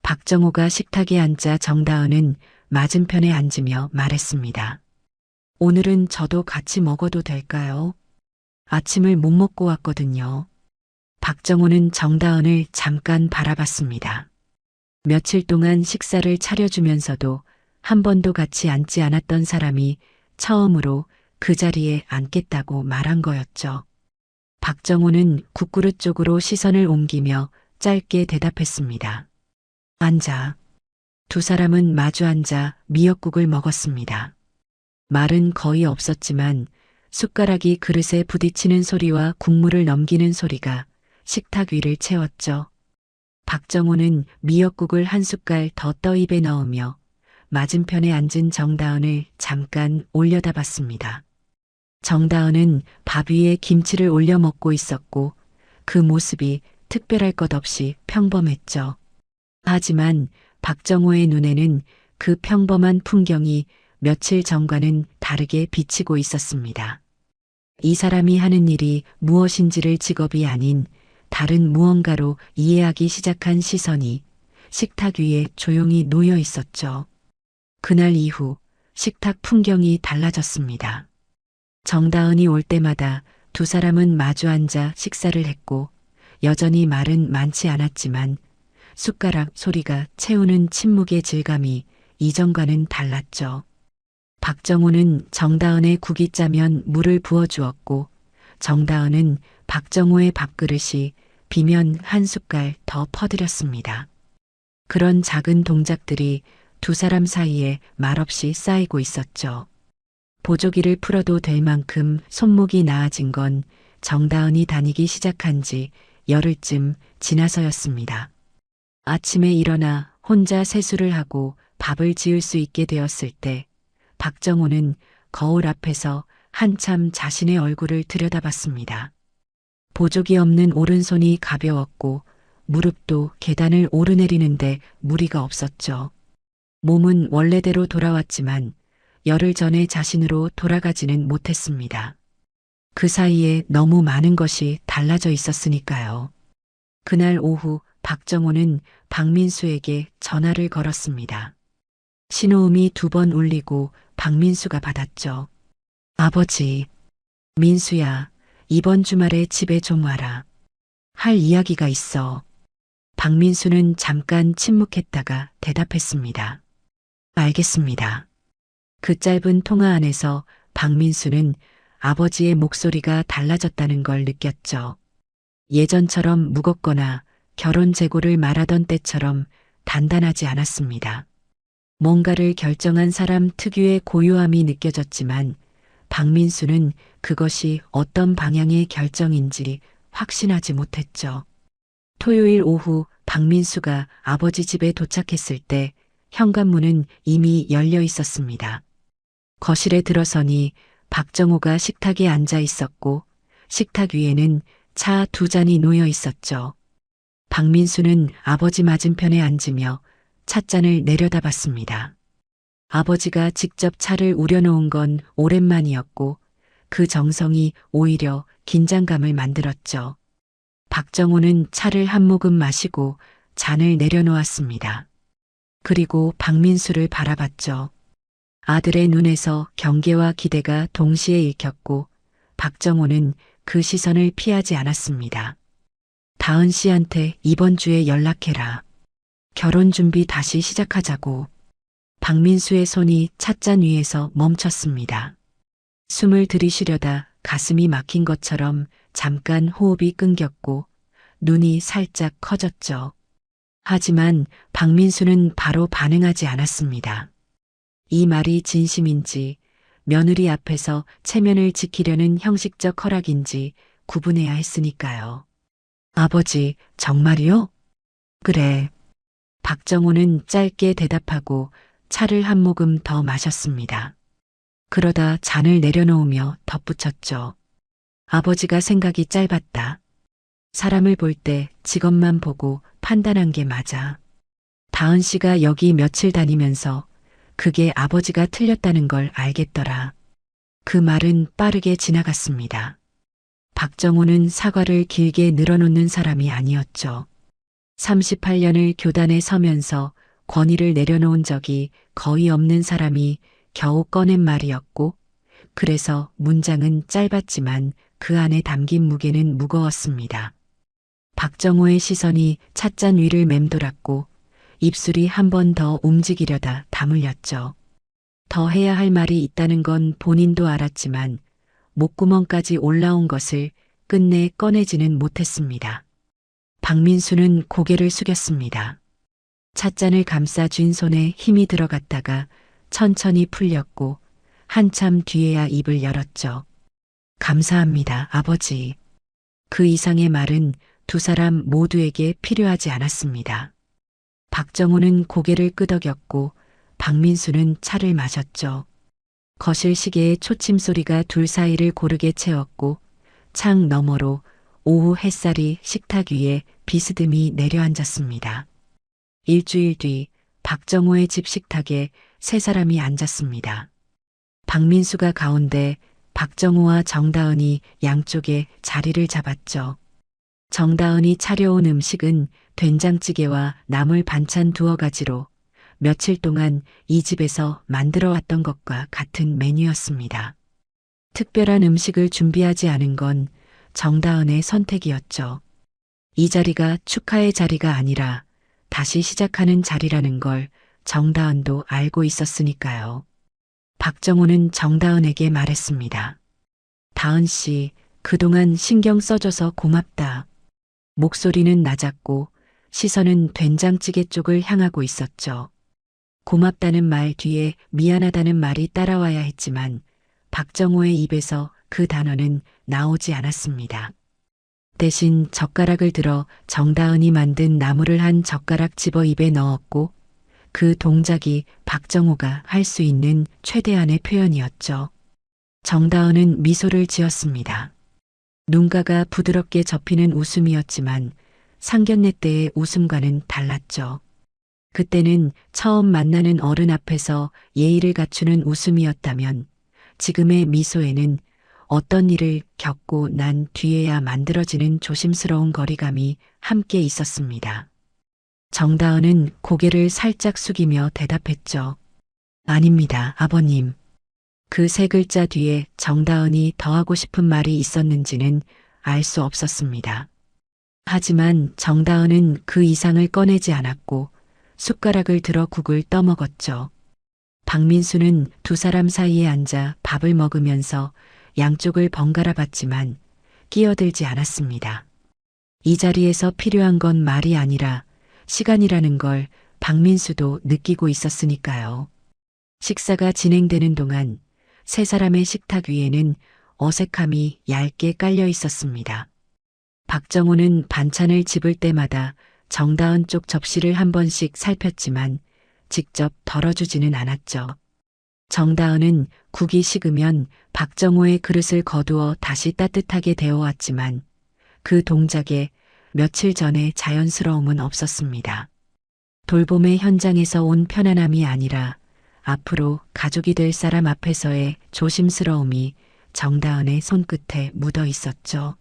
[SPEAKER 1] 박정호가 식탁에 앉자 정다은은 맞은편에 앉으며 말했습니다. 오늘은 저도 같이 먹어도 될까요? 아침을 못 먹고 왔거든요. 박정호는 정다은을 잠깐 바라봤습니다. 며칠 동안 식사를 차려주면서도 한 번도 같이 앉지 않았던 사람이 처음으로 그 자리에 앉겠다고 말한 거였죠. 박정호는 국그릇 쪽으로 시선을 옮기며 짧게 대답했습니다. 앉아. 두 사람은 마주 앉아 미역국을 먹었습니다. 말은 거의 없었지만 숟가락이 그릇에 부딪히는 소리와 국물을 넘기는 소리가 식탁 위를 채웠죠. 박정호는 미역국을 한 숟갈 더 떠 입에 넣으며 맞은편에 앉은 정다은을 잠깐 올려다봤습니다. 정다은은 밥 위에 김치를 올려 먹고 있었고 그 모습이 특별할 것 없이 평범했죠. 하지만 박정호의 눈에는 그 평범한 풍경이 며칠 전과는 다르게 비치고 있었습니다. 이 사람이 하는 일이 무엇인지를 직업이 아닌 다른 무언가로 이해하기 시작한 시선이 식탁 위에 조용히 놓여 있었죠. 그날 이후 식탁 풍경이 달라졌습니다. 정다은이 올 때마다 두 사람은 마주 앉아 식사를 했고 여전히 말은 많지 않았지만 숟가락 소리가 채우는 침묵의 질감이 이전과는 달랐죠. 박정호는 정다은의 국이 짜면 물을 부어주었고 정다은은 박정호의 밥그릇이 비면 한 숟갈 더 퍼들였습니다. 그런 작은 동작들이 두 사람 사이에 말없이 쌓이고 있었죠. 보조기를 풀어도 될 만큼 손목이 나아진 건 정다은이 다니기 시작한 지 열흘쯤 지나서였습니다. 아침에 일어나 혼자 세수를 하고 밥을 지을 수 있게 되었을 때 박정호는 거울 앞에서 한참 자신의 얼굴을 들여다봤습니다. 보조기 없는 오른손이 가벼웠고 무릎도 계단을 오르내리는데 무리가 없었죠. 몸은 원래대로 돌아왔지만 열흘 전의 자신으로 돌아가지는 못했습니다. 그 사이에 너무 많은 것이 달라져 있었으니까요. 그날 오후 박정호는 박민수에게 전화를 걸었습니다. 신호음이 2번 울리고 박민수가 받았죠. 아버지, 민수야, 이번 주말에 집에 좀 와라. 할 이야기가 있어. 박민수는 잠깐 침묵했다가 대답했습니다. 알겠습니다. 그 짧은 통화 안에서 박민수는 아버지의 목소리가 달라졌다는 걸 느꼈죠. 예전처럼 무겁거나 결혼 재고를 말하던 때처럼 단단하지 않았습니다. 뭔가를 결정한 사람 특유의 고요함이 느껴졌지만 박민수는 그것이 어떤 방향의 결정인지 확신하지 못했죠. 토요일 오후 박민수가 아버지 집에 도착했을 때 현관문은 이미 열려 있었습니다. 거실에 들어서니 박정호가 식탁에 앉아 있었고 식탁 위에는 차 2잔이 놓여 있었죠. 박민수는 아버지 맞은편에 앉으며 찻잔을 내려다봤습니다. 아버지가 직접 차를 우려놓은 건 오랜만이었고 그 정성이 오히려 긴장감을 만들었죠. 박정호는 차를 한 모금 마시고 잔을 내려놓았습니다. 그리고 박민수를 바라봤죠. 아들의 눈에서 경계와 기대가 동시에 읽혔고 박정호는 그 시선을 피하지 않았습니다. 다은 씨한테 이번 주에 연락해라. 결혼 준비 다시 시작하자고. 박민수의 손이 찻잔 위에서 멈췄습니다. 숨을 들이쉬려다 가슴이 막힌 것처럼 잠깐 호흡이 끊겼고 눈이 살짝 커졌죠. 하지만 박민수는 바로 반응하지 않았습니다. 이 말이 진심인지 며느리 앞에서 체면을 지키려는 형식적 허락인지 구분해야 했으니까요. 아버지, 정말이요? 그래. 박정호는 짧게 대답하고 차를 한 모금 더 마셨습니다. 그러다 잔을 내려놓으며 덧붙였죠. 아버지가 생각이 짧았다. 사람을 볼 때 직업만 보고 판단한 게 맞아. 다은 씨가 여기 며칠 다니면서 그게 아버지가 틀렸다는 걸 알겠더라. 그 말은 빠르게 지나갔습니다. 박정호는 사과를 길게 늘어놓는 사람이 아니었죠. 38년을 교단에 서면서 권위를 내려놓은 적이 거의 없는 사람이 겨우 꺼낸 말이었고, 그래서 문장은 짧았지만 그 안에 담긴 무게는 무거웠습니다. 박정호의 시선이 찻잔 위를 맴돌았고 입술이 한 번 더 움직이려다 다물렸죠. 더 해야 할 말이 있다는 건 본인도 알았지만 목구멍까지 올라온 것을 끝내 꺼내지는 못했습니다. 박민수는 고개를 숙였습니다. 찻잔을 감싸 쥔 손에 힘이 들어갔다가 천천히 풀렸고 한참 뒤에야 입을 열었죠. 감사합니다, 아버지. 그 이상의 말은 두 사람 모두에게 필요하지 않았습니다. 박정호는 고개를 끄덕였고 박민수는 차를 마셨죠. 거실 시계의 초침 소리가 둘 사이를 고르게 채웠고 창 너머로 오후 햇살이 식탁 위에 비스듬히 내려앉았습니다. 일주일 뒤 박정호의 집 식탁에 세 사람이 앉았습니다. 박민수가 가운데, 박정호와 정다은이 양쪽에 자리를 잡았죠. 정다은이 차려온 음식은 된장찌개와 나물 반찬 두어 가지로 며칠 동안 이 집에서 만들어 왔던 것과 같은 메뉴였습니다. 특별한 음식을 준비하지 않은 건 정다은의 선택이었죠. 이 자리가 축하의 자리가 아니라 다시 시작하는 자리라는 걸 정다은도 알고 있었으니까요. 박정호는 정다은에게 말했습니다. 다은 씨, 그동안 신경 써줘서 고맙다. 목소리는 낮았고 시선은 된장찌개 쪽을 향하고 있었죠. 고맙다는 말 뒤에 미안하다는 말이 따라와야 했지만 박정호의 입에서 그 단어는 나오지 않았습니다. 대신 젓가락을 들어 정다은이 만든 나물을 한 젓가락 집어 입에 넣었고 그 동작이 박정호가 할 수 있는 최대한의 표현이었죠. 정다은은 미소를 지었습니다. 눈가가 부드럽게 접히는 웃음이었지만 상견례 때의 웃음과는 달랐죠. 그때는 처음 만나는 어른 앞에서 예의를 갖추는 웃음이었다면 지금의 미소에는 어떤 일을 겪고 난 뒤에야 만들어지는 조심스러운 거리감이 함께 있었습니다. 정다은은 고개를 살짝 숙이며 대답했죠. 아닙니다, 아버님. 그 세 글자 뒤에 정다은이 더하고 싶은 말이 있었는지는 알 수 없었습니다. 하지만 정다은은 그 이상을 꺼내지 않았고 숟가락을 들어 국을 떠먹었죠. 박민수는 두 사람 사이에 앉아 밥을 먹으면서 양쪽을 번갈아 봤지만 끼어들지 않았습니다. 이 자리에서 필요한 건 말이 아니라 시간이라는 걸 박민수도 느끼고 있었으니까요. 식사가 진행되는 동안 세 사람의 식탁 위에는 어색함이 얇게 깔려 있었습니다. 박정호는 반찬을 집을 때마다 정다은 쪽 접시를 한 번씩 살폈지만 직접 덜어주지는 않았죠. 정다은은 국이 식으면 박정호의 그릇을 거두어 다시 따뜻하게 데워왔지만 그 동작에 며칠 전의 자연스러움은 없었습니다. 돌봄의 현장에서 온 편안함이 아니라 앞으로 가족이 될 사람 앞에서의 조심스러움이 정다은의 손끝에 묻어 있었죠.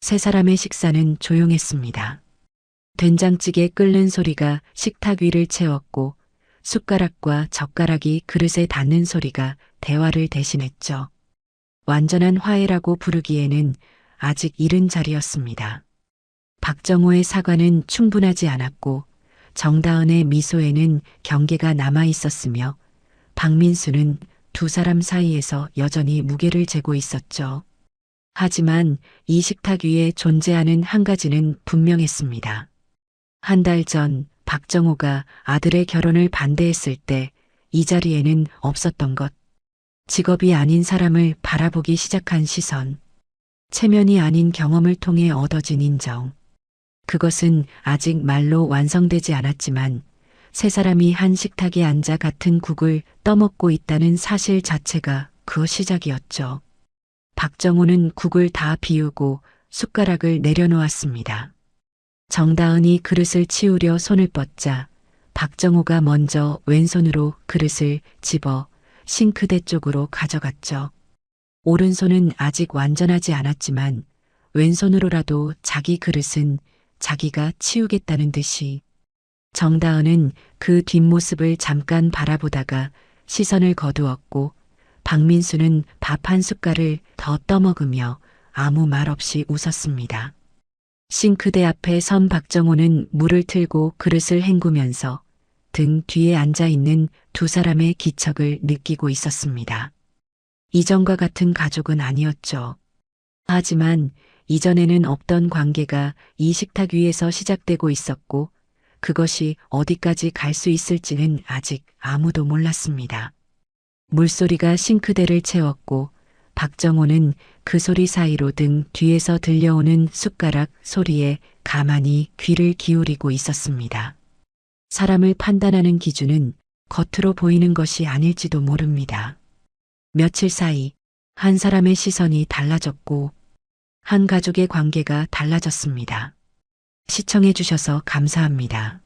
[SPEAKER 1] 세 사람의 식사는 조용했습니다. 된장찌개 끓는 소리가 식탁 위를 채웠고 숟가락과 젓가락이 그릇에 닿는 소리가 대화를 대신했죠. 완전한 화해라고 부르기에는 아직 이른 자리였습니다. 박정호의 사과는 충분하지 않았고 정다은의 미소에는 경계가 남아 있었으며 박민수는 두 사람 사이에서 여전히 무게를 재고 있었죠. 하지만 이 식탁 위에 존재하는 한 가지는 분명했습니다. 한 달 전 박정호가 아들의 결혼을 반대했을 때 이 자리에는 없었던 것. 직업이 아닌 사람을 바라보기 시작한 시선. 체면이 아닌 경험을 통해 얻어진 인정. 그것은 아직 말로 완성되지 않았지만 세 사람이 한 식탁에 앉아 같은 국을 떠먹고 있다는 사실 자체가 그 시작이었죠. 박정호는 국을 다 비우고 숟가락을 내려놓았습니다. 정다은이 그릇을 치우려 손을 뻗자 박정호가 먼저 왼손으로 그릇을 집어 싱크대 쪽으로 가져갔죠. 오른손은 아직 완전하지 않았지만 왼손으로라도 자기 그릇은 자기가 치우겠다는 듯이. 정다은은 그 뒷모습을 잠깐 바라보다가 시선을 거두었고 박민수는 밥 한 숟갈을 더 떠먹으며 아무 말 없이 웃었습니다. 싱크대 앞에 선 박정호는 물을 틀고 그릇을 헹구면서 등 뒤에 앉아 있는 두 사람의 기척을 느끼고 있었습니다. 이전과 같은 가족은 아니었죠. 하지만 이전에는 없던 관계가 이 식탁 위에서 시작되고 있었고 그것이 어디까지 갈 수 있을지는 아직 아무도 몰랐습니다. 물소리가 싱크대를 채웠고 박정호는 그 소리 사이로 등 뒤에서 들려오는 숟가락 소리에 가만히 귀를 기울이고 있었습니다. 사람을 판단하는 기준은 겉으로 보이는 것이 아닐지도 모릅니다. 며칠 사이 한 사람의 시선이 달라졌고 한 가족의 관계가 달라졌습니다. 시청해 주셔서 감사합니다.